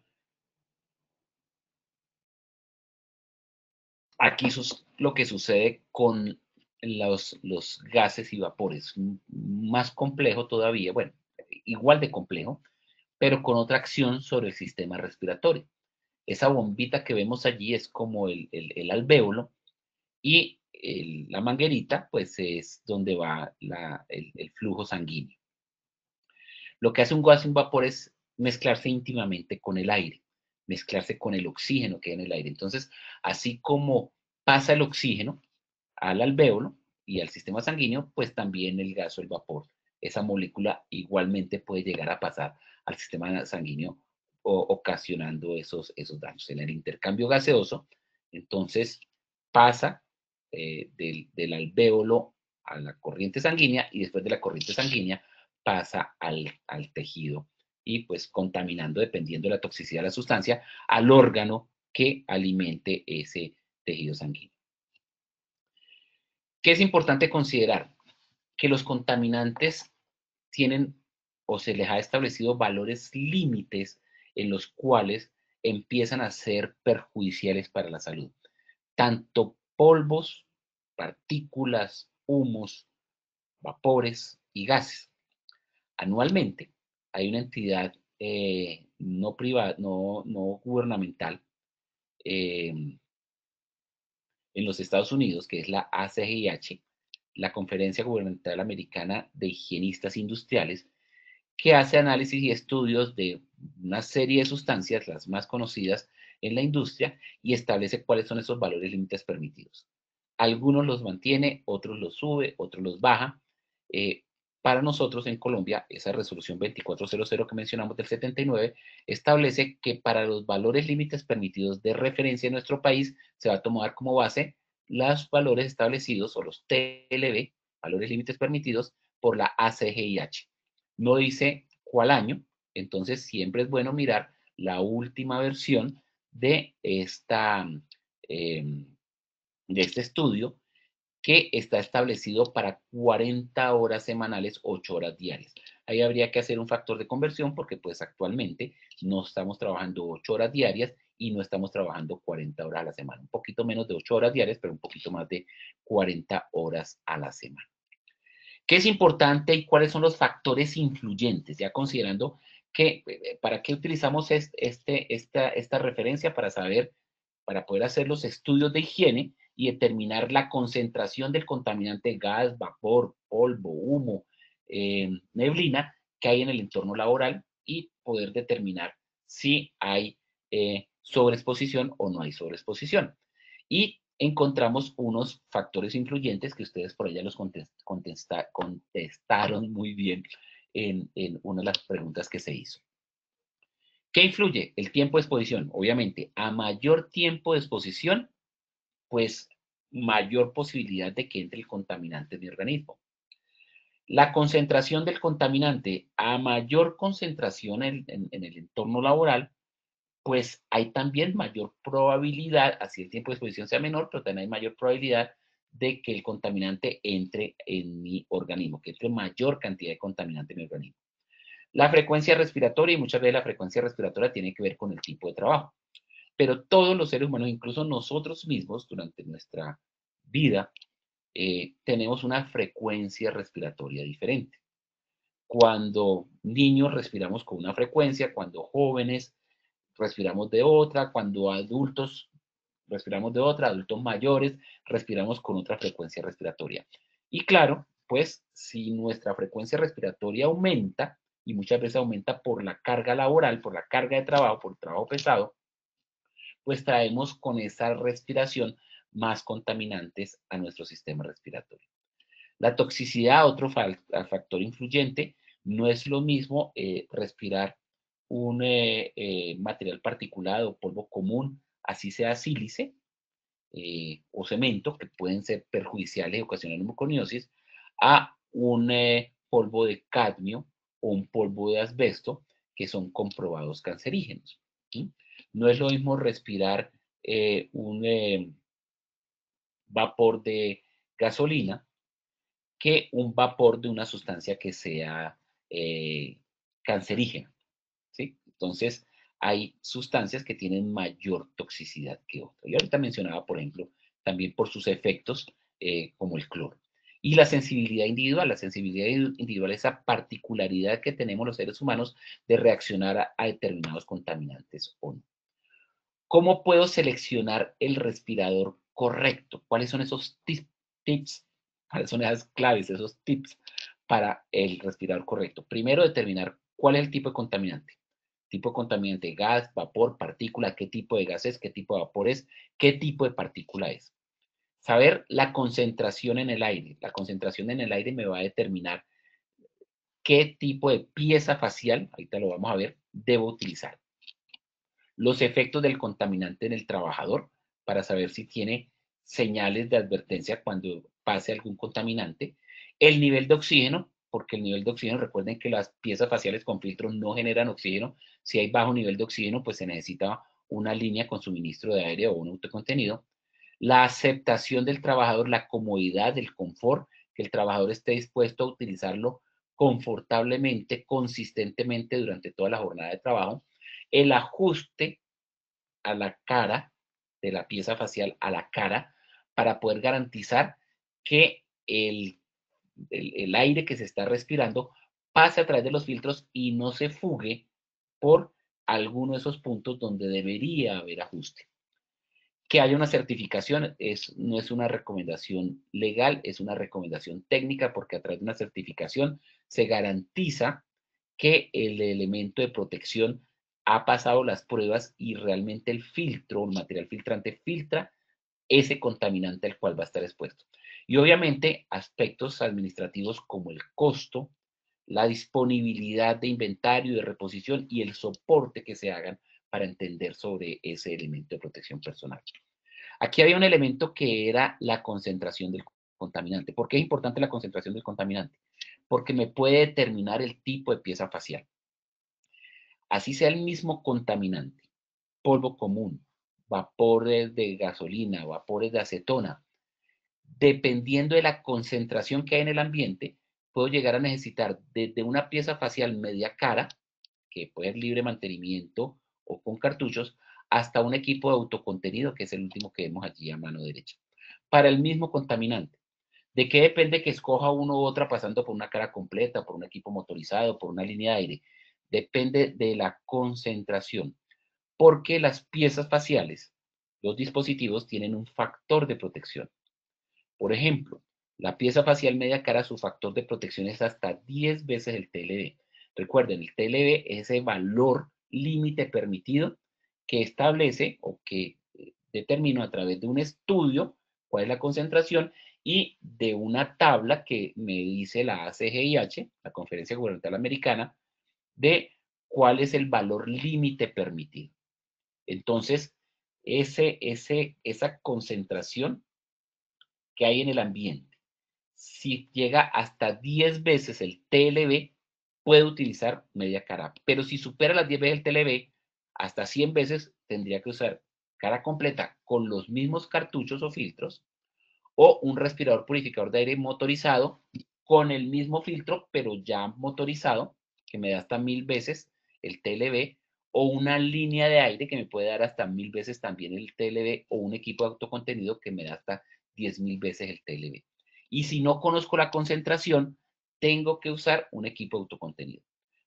Aquí lo que sucede con los gases y vapores, más complejo todavía, bueno, igual de complejo, pero con otra acción sobre el sistema respiratorio. Esa bombita que vemos allí es como el alvéolo, y la manguerita, pues, es donde va el flujo sanguíneo. Lo que hace un gas y un vapor es mezclarse íntimamente con el aire, mezclarse con el oxígeno que hay en el aire. Entonces, así como pasa el oxígeno al alvéolo y al sistema sanguíneo, pues también el gas o el vapor, esa molécula igualmente puede llegar a pasar al sistema sanguíneo, ocasionando esos daños. En el intercambio gaseoso, entonces pasa del alvéolo a la corriente sanguínea, y después de la corriente sanguínea pasa al tejido, y pues contaminando, dependiendo de la toxicidad de la sustancia, al órgano que alimente ese tejido sanguíneo. ¿Qué es importante considerar? Que los contaminantes tienen, o se les ha establecido, valores límites en los cuales empiezan a ser perjudiciales para la salud. Tanto polvos, partículas, humos, vapores y gases. Anualmente hay una entidad no privada, no gubernamental, en los Estados Unidos, que es la ACGIH, la Conferencia Gubernamental Americana de Higienistas Industriales, que hace análisis y estudios de una serie de sustancias, las más conocidas en la industria, y establece cuáles son esos valores límites permitidos. Algunos los mantiene, otros los sube, otros los baja. Para nosotros en Colombia, esa resolución 2400 que mencionamos del 79 establece que para los valores límites permitidos de referencia en nuestro país se va a tomar como base los valores establecidos, o los TLB, valores límites permitidos, por la ACGIH. No dice cuál año, entonces siempre es bueno mirar la última versión de este estudio, que está establecido para 40 horas semanales, 8 horas diarias. Ahí habría que hacer un factor de conversión, porque pues actualmente no estamos trabajando 8 horas diarias y no estamos trabajando 40 horas a la semana. Un poquito menos de 8 horas diarias, pero un poquito más de 40 horas a la semana. ¿Qué es importante y cuáles son los factores influyentes? Ya considerando que, ¿para qué utilizamos esta referencia? Para saber, para poder hacer los estudios de higiene y determinar la concentración del contaminante gas, vapor, polvo, humo, neblina que hay en el entorno laboral, y poder determinar si hay sobreexposición o no hay sobreexposición. Y encontramos unos factores influyentes que ustedes por allá los contestaron muy bien en una de las preguntas que se hizo. ¿Qué influye? El tiempo de exposición. Obviamente, a mayor tiempo de exposición, pues mayor posibilidad de que entre el contaminante en mi organismo. La concentración del contaminante. A mayor concentración en el entorno laboral, pues hay también mayor probabilidad, así el tiempo de exposición sea menor, pero también hay mayor probabilidad de que el contaminante entre en mi organismo, que entre mayor cantidad de contaminante en mi organismo. La frecuencia respiratoria, y muchas veces la frecuencia respiratoria tiene que ver con el tipo de trabajo. Pero todos los seres humanos, incluso nosotros mismos, durante nuestra vida, tenemos una frecuencia respiratoria diferente. Cuando niños respiramos con una frecuencia, cuando jóvenes respiramos de otra, cuando adultos respiramos de otra, adultos mayores respiramos con otra frecuencia respiratoria. Y claro, pues si nuestra frecuencia respiratoria aumenta, y muchas veces aumenta por la carga laboral, por la carga de trabajo, por el trabajo pesado, pues traemos con esa respiración más contaminantes a nuestro sistema respiratorio. La toxicidad, otro factor influyente, no es lo mismo respirar un material particulado, polvo común, así sea sílice o cemento, que pueden ser perjudiciales y ocasionar neumoconiosis, a un polvo de cadmio o un polvo de asbesto, que son comprobados cancerígenos. ¿Sí? No es lo mismo respirar un vapor de gasolina que un vapor de una sustancia que sea cancerígena. ¿Sí? Entonces, hay sustancias que tienen mayor toxicidad que otras. Y ahorita mencionaba, por ejemplo, también por sus efectos, como el cloro. Y la sensibilidad individual es esa particularidad que tenemos los seres humanos de reaccionar a determinados contaminantes o no. ¿Cómo puedo seleccionar el respirador correcto? ¿Cuáles son esos tips? ¿Cuáles son esas claves, esos tips para el respirador correcto? Primero, determinar cuál es el tipo de contaminante. Tipo de contaminante, gas, vapor, partícula, qué tipo de gas es, qué tipo de vapor es, qué tipo de partícula es. Saber la concentración en el aire. La concentración en el aire me va a determinar qué tipo de pieza facial, ahorita lo vamos a ver, debo utilizar. Los efectos del contaminante en el trabajador para saber si tiene señales de advertencia cuando pase algún contaminante. El nivel de oxígeno, porque el nivel de oxígeno, recuerden que las piezas faciales con filtros no generan oxígeno. Si hay bajo nivel de oxígeno, pues se necesita una línea con suministro de aire o un autocontenido. La aceptación del trabajador, la comodidad, el confort, que el trabajador esté dispuesto a utilizarlo confortablemente, consistentemente durante toda la jornada de trabajo. El ajuste a la cara, de la pieza facial a la cara, para poder garantizar que el aire que se está respirando pase a través de los filtros y no se fugue por alguno de esos puntos donde debería haber ajuste. Que haya una certificación no es una recomendación legal, es una recomendación técnica, porque a través de una certificación se garantiza que el elemento de protección ha pasado las pruebas y realmente el filtro, el material filtrante, filtra ese contaminante al cual va a estar expuesto. Y obviamente aspectos administrativos como el costo, la disponibilidad de inventario, de reposición y el soporte que se hagan para entender sobre ese elemento de protección personal. Aquí había un elemento que era la concentración del contaminante. ¿Por qué es importante la concentración del contaminante? Porque me puede determinar el tipo de pieza facial. Así sea el mismo contaminante, polvo común, vapores de gasolina, vapores de acetona, dependiendo de la concentración que hay en el ambiente, puedo llegar a necesitar desde una pieza facial media cara, que puede ser libre mantenimiento o con cartuchos, hasta un equipo de autocontenido, que es el último que vemos allí a mano derecha, para el mismo contaminante. ¿De qué depende que escoja uno u otra pasando por una cara completa, por un equipo motorizado, por una línea de aire? Depende de la concentración, porque las piezas faciales, los dispositivos, tienen un factor de protección. Por ejemplo, la pieza facial media cara, su factor de protección es hasta 10 veces el TLV. Recuerden, el TLV es ese valor límite permitido que establece o que determina a través de un estudio cuál es la concentración y de una tabla que me dice la ACGIH, la Conferencia Gubernamental Americana, de cuál es el valor límite permitido. Entonces, esa concentración que hay en el ambiente, si llega hasta 10 veces el TLV, puede utilizar media cara. Pero si supera las 10 veces el TLV, hasta 100 veces tendría que usar cara completa con los mismos cartuchos o filtros, o un respirador purificador de aire motorizado con el mismo filtro, pero ya motorizado, que me da hasta 1000 veces el TLV, o una línea de aire que me puede dar hasta 1000 veces también el TLV, o un equipo de autocontenido que me da hasta 10.000 veces el TLV. Y si no conozco la concentración, tengo que usar un equipo de autocontenido.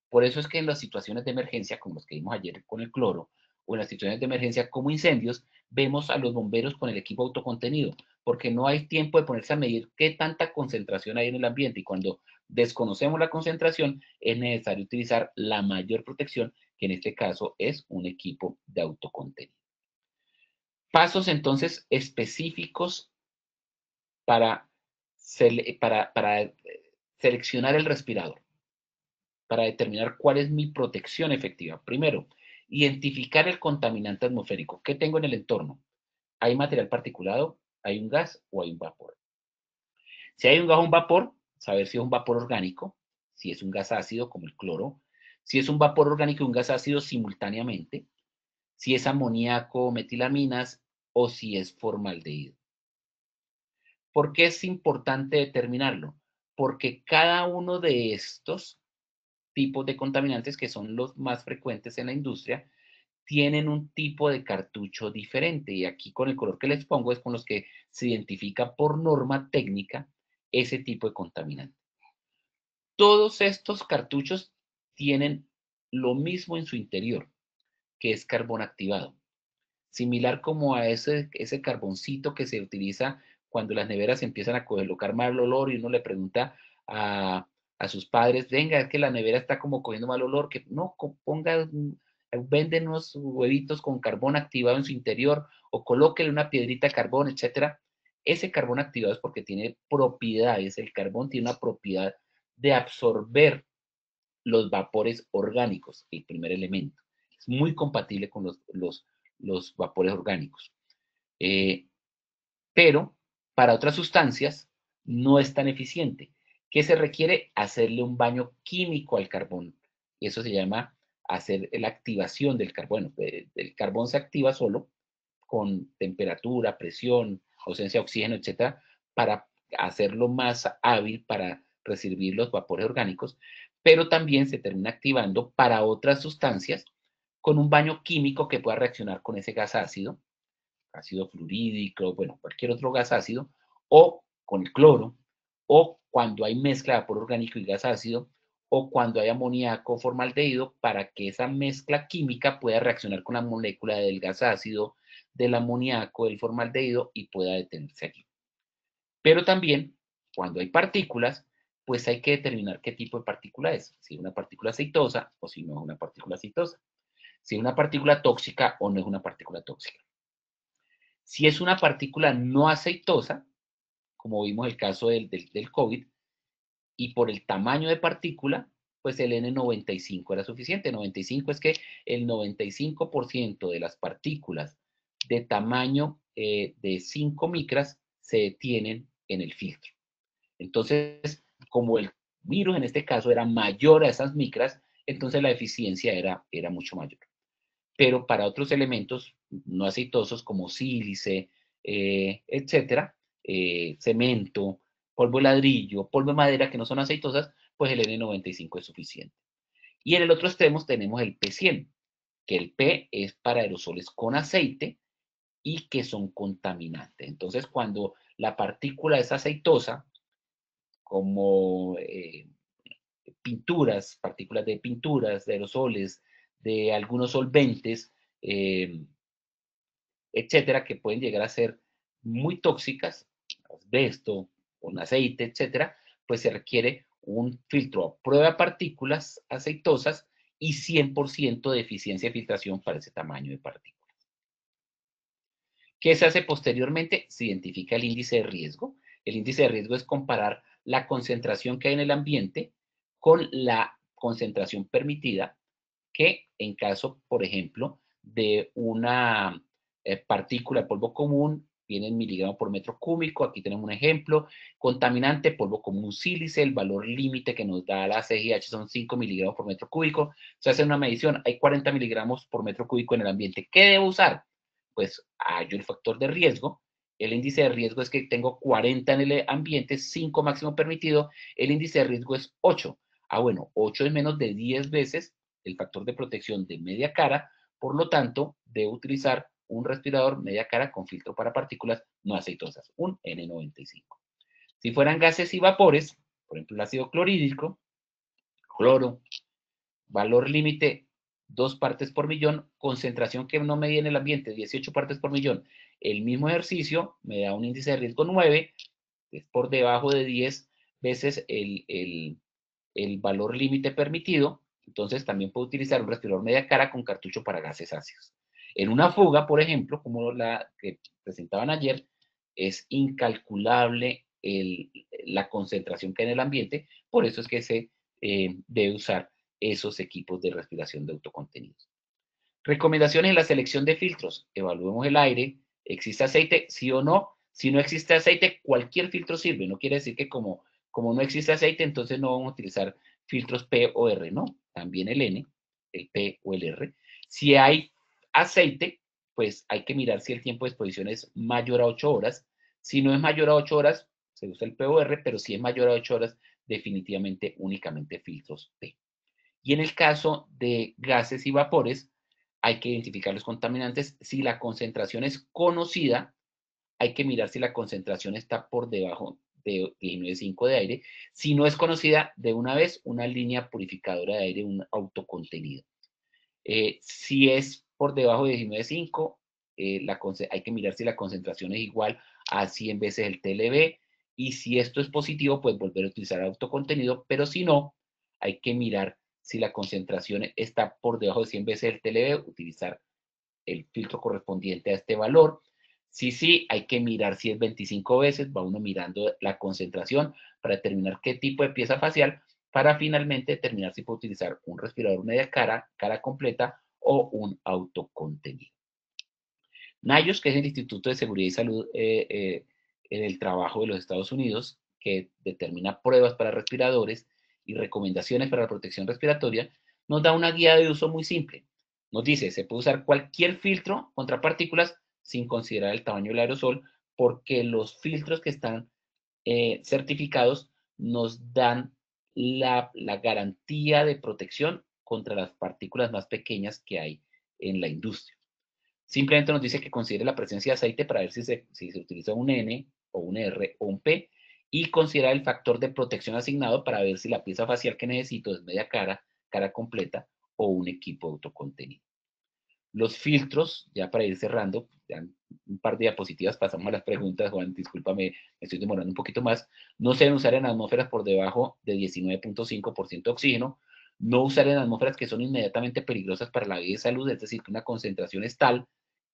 Por eso es que en las situaciones de emergencia, como los que vimos ayer con el cloro, o en las situaciones de emergencia como incendios, vemos a los bomberos con el equipo autocontenido, porque no hay tiempo de ponerse a medir qué tanta concentración hay en el ambiente, y cuando desconocemos la concentración es necesario utilizar la mayor protección, que en este caso es un equipo de autocontenido. Pasos entonces específicos para seleccionar el respirador. para determinar cuál es mi protección efectiva. Primero, identificar el contaminante atmosférico. ¿Qué tengo en el entorno? ¿Hay material particulado? ¿Hay un gas o hay un vapor? Si hay un gas o un vapor, saber si es un vapor orgánico, si es un gas ácido como el cloro, si es un vapor orgánico y un gas ácido simultáneamente, si es amoníaco o metilaminas o si es formaldehído. ¿Por qué es importante determinarlo? Porque cada uno de estos tipos de contaminantes, que son los más frecuentes en la industria, tienen un tipo de cartucho diferente. Y aquí con el color que les pongo es con los que se identifica por norma técnica ese tipo de contaminante. Todos estos cartuchos tienen lo mismo en su interior, que es carbón activado. Similar como a ese carboncito que se utiliza cuando las neveras empiezan a colocar mal olor y uno le pregunta a sus padres, venga, es que la nevera está como cogiendo mal olor, que no, ponga, venden unos huevitos con carbón activado en su interior o colóquele una piedrita de carbón, etcétera. Ese carbón activado es porque tiene propiedades, el carbón tiene una propiedad de absorber los vapores orgánicos, el primer elemento. Es muy compatible con los vapores orgánicos. Pero para otras sustancias no es tan eficiente. ¿Qué se requiere? Hacerle un baño químico al carbón. Y eso se llama hacer la activación del carbón. El carbón se activa solo con temperatura, presión, ausencia de oxígeno, etcétera, para hacerlo más hábil para recibir los vapores orgánicos, pero también se termina activando para otras sustancias con un baño químico que pueda reaccionar con ese gas ácido, ácido fluorídrico, bueno, cualquier otro gas ácido, o con el cloro, o cuando hay mezcla de vapor orgánico y gas ácido, o cuando hay amoníaco formaldehído, para que esa mezcla química pueda reaccionar con la molécula del gas ácido, del amoníaco, del formaldehído y pueda detenerse allí. Pero también, cuando hay partículas, pues hay que determinar qué tipo de partícula es, si es una partícula aceitosa o si no es una partícula aceitosa, si es una partícula tóxica o no es una partícula tóxica. Si es una partícula no aceitosa, como vimos el caso del COVID, y por el tamaño de partícula, pues el N95 era suficiente. 95 es que el 95% de las partículas de tamaño de 5 micras se detienen en el filtro. Entonces, como el virus en este caso era mayor a esas micras, entonces la eficiencia era mucho mayor. Pero para otros elementos no aceitosos como sílice, etcétera, cemento, polvo de ladrillo, polvo de madera que no son aceitosas, pues el N95 es suficiente. Y en el otro extremo tenemos el P100, que el P es para aerosoles con aceite y que son contaminantes. Entonces, cuando la partícula es aceitosa, como pinturas, partículas de pinturas, de aerosoles, de algunos solventes, etcétera, que pueden llegar a ser muy tóxicas, asbesto, con aceite, etcétera, pues se requiere un filtro a prueba de partículas aceitosas y 100% de eficiencia de filtración para ese tamaño de partículas. ¿Qué se hace posteriormente? Se identifica el índice de riesgo. El índice de riesgo es comparar la concentración que hay en el ambiente con la concentración permitida, que en caso, por ejemplo, de una partícula de polvo común, viene en miligramos por metro cúbico. Aquí tenemos un ejemplo. Contaminante, polvo común sílice, el valor límite que nos da la CGH son 5 miligramos por metro cúbico. Se hace una medición, hay 40 miligramos por metro cúbico en el ambiente. ¿Qué debo usar? Pues hallo el factor de riesgo. El índice de riesgo es que tengo 40 en el ambiente, 5 máximo permitido. El índice de riesgo es 8. Bueno, 8 es menos de 10 veces el factor de protección de media cara. Por lo tanto, debo utilizar un respirador media cara con filtro para partículas no aceitosas, un N95. Si fueran gases y vapores, por ejemplo, el ácido clorhídrico, cloro, valor límite 2 partes por millón, concentración que no medí en el ambiente, 18 partes por millón. El mismo ejercicio me da un índice de riesgo 9, que es por debajo de 10 veces el valor límite permitido. Entonces también puedo utilizar un respirador media cara con cartucho para gases ácidos. En una fuga, por ejemplo, como la que presentaban ayer, es incalculable la concentración que hay en el ambiente, por eso es que se debe usar esos equipos de respiración de autocontenidos. Recomendaciones en la selección de filtros. Evaluemos el aire. ¿Existe aceite? ¿Sí o no? Si no existe aceite, cualquier filtro sirve. No quiere decir que como no existe aceite, entonces no vamos a utilizar filtros P o R. No, también el N, el P o el R. Si hay aceite, pues hay que mirar si el tiempo de exposición es mayor a 8 horas. Si no es mayor a 8 horas, se usa el P o R, pero si es mayor a 8 horas, definitivamente únicamente filtros P. Y en el caso de gases y vapores, hay que identificar los contaminantes. Si la concentración es conocida, hay que mirar si la concentración está por debajo de 19.5 de aire. Si no es conocida, de una vez, una línea purificadora de aire, un autocontenido. Si es por debajo de 19.5, hay que mirar si la concentración es igual a 100 veces el TLB. Y si esto es positivo, pues volver a utilizar autocontenido. Pero si no, hay que mirar si la concentración está por debajo de 100 veces el TLB, utilizar el filtro correspondiente a este valor. Sí, hay que mirar si es 25 veces, va uno mirando la concentración para determinar qué tipo de pieza facial, para finalmente determinar si puede utilizar un respirador media cara completa o un autocontenido. NIOSH, que es el Instituto de Seguridad y Salud en el Trabajo de los Estados Unidos, que determina pruebas para respiradores y recomendaciones para la protección respiratoria, nos da una guía de uso muy simple. Nos dice, se puede usar cualquier filtro contra partículas sin considerar el tamaño del aerosol, porque los filtros que están certificados nos dan la garantía de protección contra las partículas más pequeñas que hay en la industria. Simplemente nos dice que considere la presencia de aceite para ver si se utiliza un N o un R o un P, y considerar el factor de protección asignado para ver si la pieza facial que necesito es media cara, cara completa o un equipo autocontenido. Los filtros, ya para ir cerrando, ya un par de diapositivas, pasamos a las preguntas. Juan, discúlpame, me estoy demorando un poquito más. No se deben usar en atmósferas por debajo de 19.5% de oxígeno. No usar en atmósferas que son inmediatamente peligrosas para la vida y salud, es decir, que una concentración es tal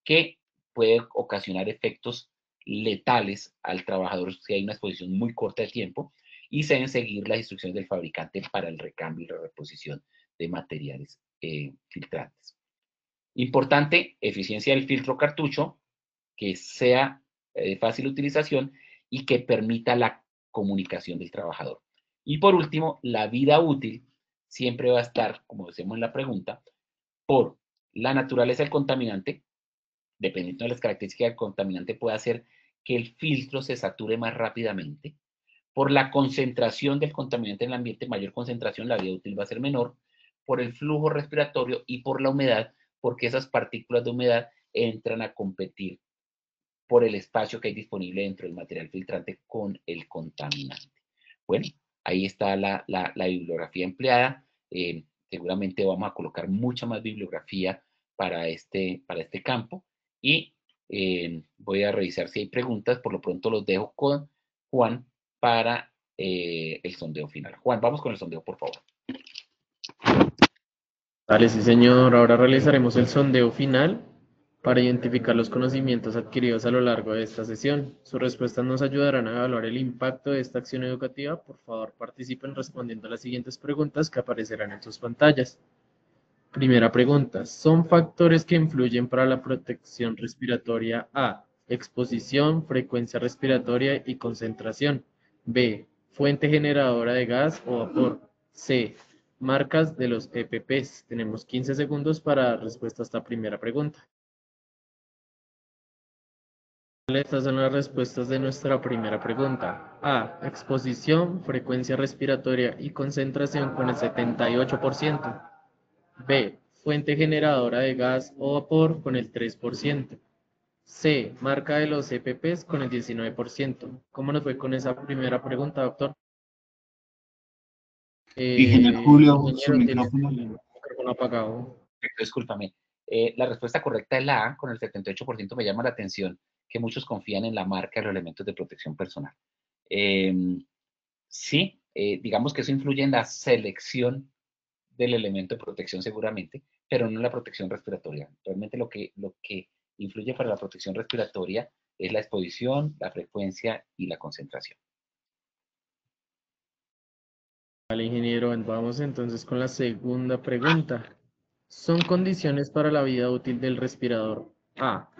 que puede ocasionar efectos letales al trabajador si hay una exposición muy corta de tiempo, y se deben seguir las instrucciones del fabricante para el recambio y la reposición de materiales filtrantes. Importante, eficiencia del filtro cartucho, que sea de fácil utilización y que permita la comunicación del trabajador. Y por último, la vida útil siempre va a estar, como decimos en la pregunta, por la naturaleza del contaminante. Dependiendo de las características del contaminante, puede hacer que el filtro se sature más rápidamente. Por la concentración del contaminante en el ambiente, mayor concentración, la vida útil va a ser menor. Por el flujo respiratorio y por la humedad, porque esas partículas de humedad entran a competir por el espacio que hay disponible dentro del material filtrante con el contaminante. Bueno, ahí está la bibliografía empleada. Seguramente vamos a colocar mucha más bibliografía para este campo, y voy a revisar si hay preguntas. Por lo pronto los dejo con Juan para el sondeo final. Juan, vamos con el sondeo, por favor. Vale, sí, señor. Ahora realizaremos el sondeo final para identificar los conocimientos adquiridos a lo largo de esta sesión. Sus respuestas nos ayudarán a evaluar el impacto de esta acción educativa. Por favor, participen respondiendo a las siguientes preguntas que aparecerán en sus pantallas. Primera pregunta. ¿Son factores que influyen para la protección respiratoria? A. Exposición, frecuencia respiratoria y concentración. B. Fuente generadora de gas o vapor. C. Marcas de los EPPs. Tenemos 15 segundos para dar respuesta a esta primera pregunta. Estas son las respuestas de nuestra primera pregunta. A. Exposición, frecuencia respiratoria y concentración con el 78%. B. Fuente generadora de gas o vapor con el 3%. C. Marca de los EPPs con el 19%. ¿Cómo nos fue con esa primera pregunta, doctor? Ingeniero Julio, su Ingeniero, tiene micrófono. el micrófono apagado. Discúlpame. La respuesta correcta es la A, con el 78%. Me llama la atención que muchos confían en la marca de los elementos de protección personal. Sí, digamos que eso influye en la selección del elemento de protección seguramente, pero no en la protección respiratoria. Realmente lo que influye para la protección respiratoria es la exposición, la frecuencia y la concentración. Vale, ingeniero, vamos entonces con la segunda pregunta. Son condiciones para la vida útil del respirador: A,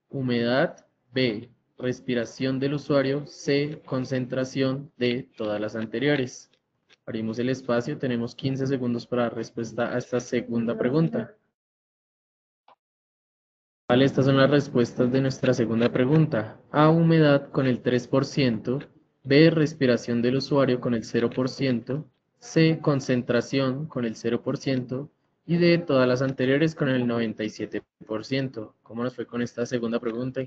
humedad; B, respiración del usuario; C, concentración; D, todas las anteriores. Abrimos el espacio, tenemos 15 segundos para dar respuesta a esta segunda pregunta. Vale, estas son las respuestas de nuestra segunda pregunta. A, humedad con el 3%, B, respiración del usuario con el 0%, C, concentración con el 0% y D, todas las anteriores con el 97%. ¿Cómo nos fue con esta segunda pregunta?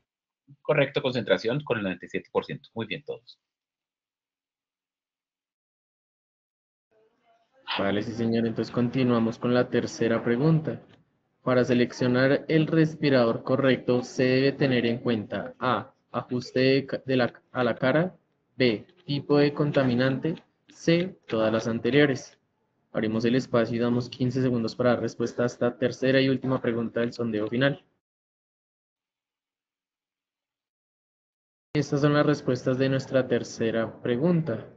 Correcto, concentración con el 97%. Muy bien todos. Vale, sí señor, entonces continuamos con la tercera pregunta. Para seleccionar el respirador correcto, se debe tener en cuenta: A, ajuste a la cara; B, tipo de contaminante; C, todas las anteriores. Abrimos el espacio y damos 15 segundos para dar respuesta a esta tercera y última pregunta del sondeo final. Estas son las respuestas de nuestra tercera pregunta.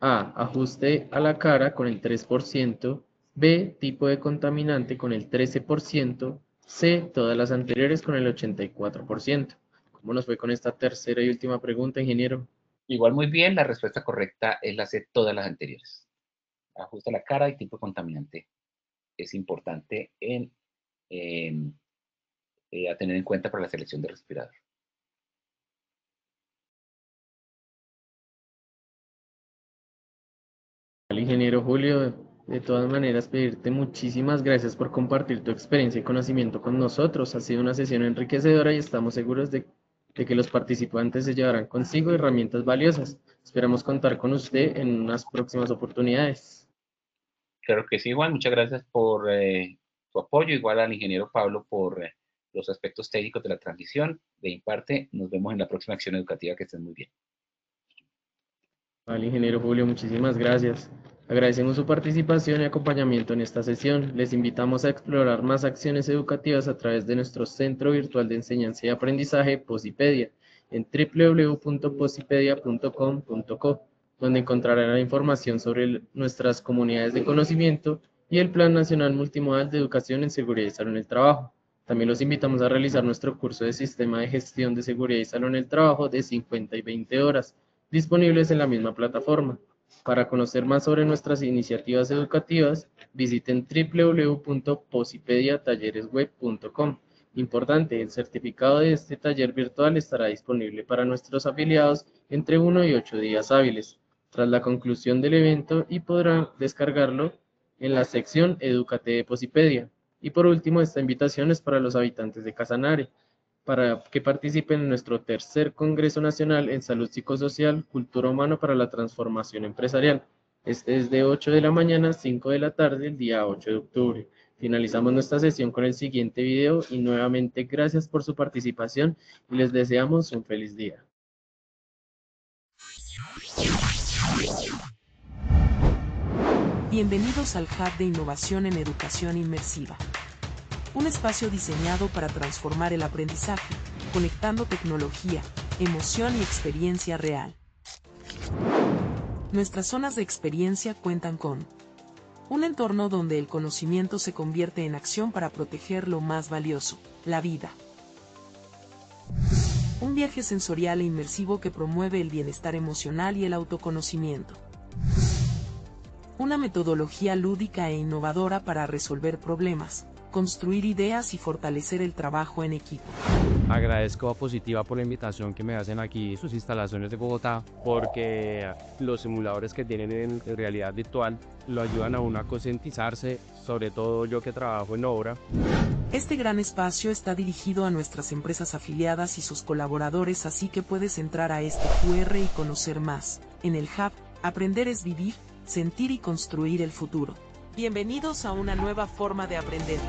A, ajuste a la cara con el 3%, B, tipo de contaminante con el 13%, C, todas las anteriores con el 84%. ¿Cómo nos fue con esta tercera y última pregunta, ingeniero? Igual muy bien, la respuesta correcta es la C, todas las anteriores. Ajusta la cara y tipo de contaminante es importante a tener en cuenta para la selección de respirador. Al ingeniero Julio, de todas maneras, pedirte muchísimas gracias por compartir tu experiencia y conocimiento con nosotros. Ha sido una sesión enriquecedora y estamos seguros de que los participantes se llevarán consigo herramientas valiosas. Esperamos contar con usted en unas próximas oportunidades. Claro que sí, Juan. Muchas gracias por tu apoyo. Igual al ingeniero Pablo por los aspectos técnicos de la transmisión. De mi parte, nos vemos en la próxima acción educativa. Que estén muy bien. Al ingeniero Julio, muchísimas gracias. Agradecemos su participación y acompañamiento en esta sesión. Les invitamos a explorar más acciones educativas a través de nuestro Centro Virtual de Enseñanza y Aprendizaje, Posipedia, en www.posipedia.com.co, donde encontrarán la información sobre nuestras comunidades de conocimiento y el Plan Nacional Multimodal de Educación en Seguridad y Salud en el Trabajo. También los invitamos a realizar nuestro curso de Sistema de Gestión de Seguridad y Salud en el Trabajo de 50 y 20 horas, disponibles en la misma plataforma. Para conocer más sobre nuestras iniciativas educativas, visiten www.posipediatalleresweb.com. Importante, el certificado de este taller virtual estará disponible para nuestros afiliados entre 1 y 8 días hábiles, tras la conclusión del evento, y podrán descargarlo en la sección Edúcate de Posipedia. Y por último, esta invitación es para los habitantes de Casanare, para que participen en nuestro tercer Congreso Nacional en Salud Psicosocial, Cultura Humana para la Transformación Empresarial. Este es de 8 de la mañana a 5 de la tarde, el día 8 de octubre. Finalizamos nuestra sesión con el siguiente video y nuevamente gracias por su participación y les deseamos un feliz día. Bienvenidos al Hub de Innovación en Educación Inmersiva. Un espacio diseñado para transformar el aprendizaje, conectando tecnología, emoción y experiencia real. Nuestras zonas de experiencia cuentan con un entorno donde el conocimiento se convierte en acción para proteger lo más valioso, la vida. Un viaje sensorial e inmersivo que promueve el bienestar emocional y el autoconocimiento. Una metodología lúdica e innovadora para resolver problemas, construir ideas y fortalecer el trabajo en equipo. Agradezco a Positiva por la invitación que me hacen aquí, sus instalaciones de Bogotá, porque los simuladores que tienen en realidad virtual lo ayudan a uno a concientizarse, sobre todo yo que trabajo en obra. Este gran espacio está dirigido a nuestras empresas afiliadas y sus colaboradores, así que puedes entrar a este QR y conocer más. En el Hub, aprender es vivir, sentir y construir el futuro. Bienvenidos a una nueva forma de aprender.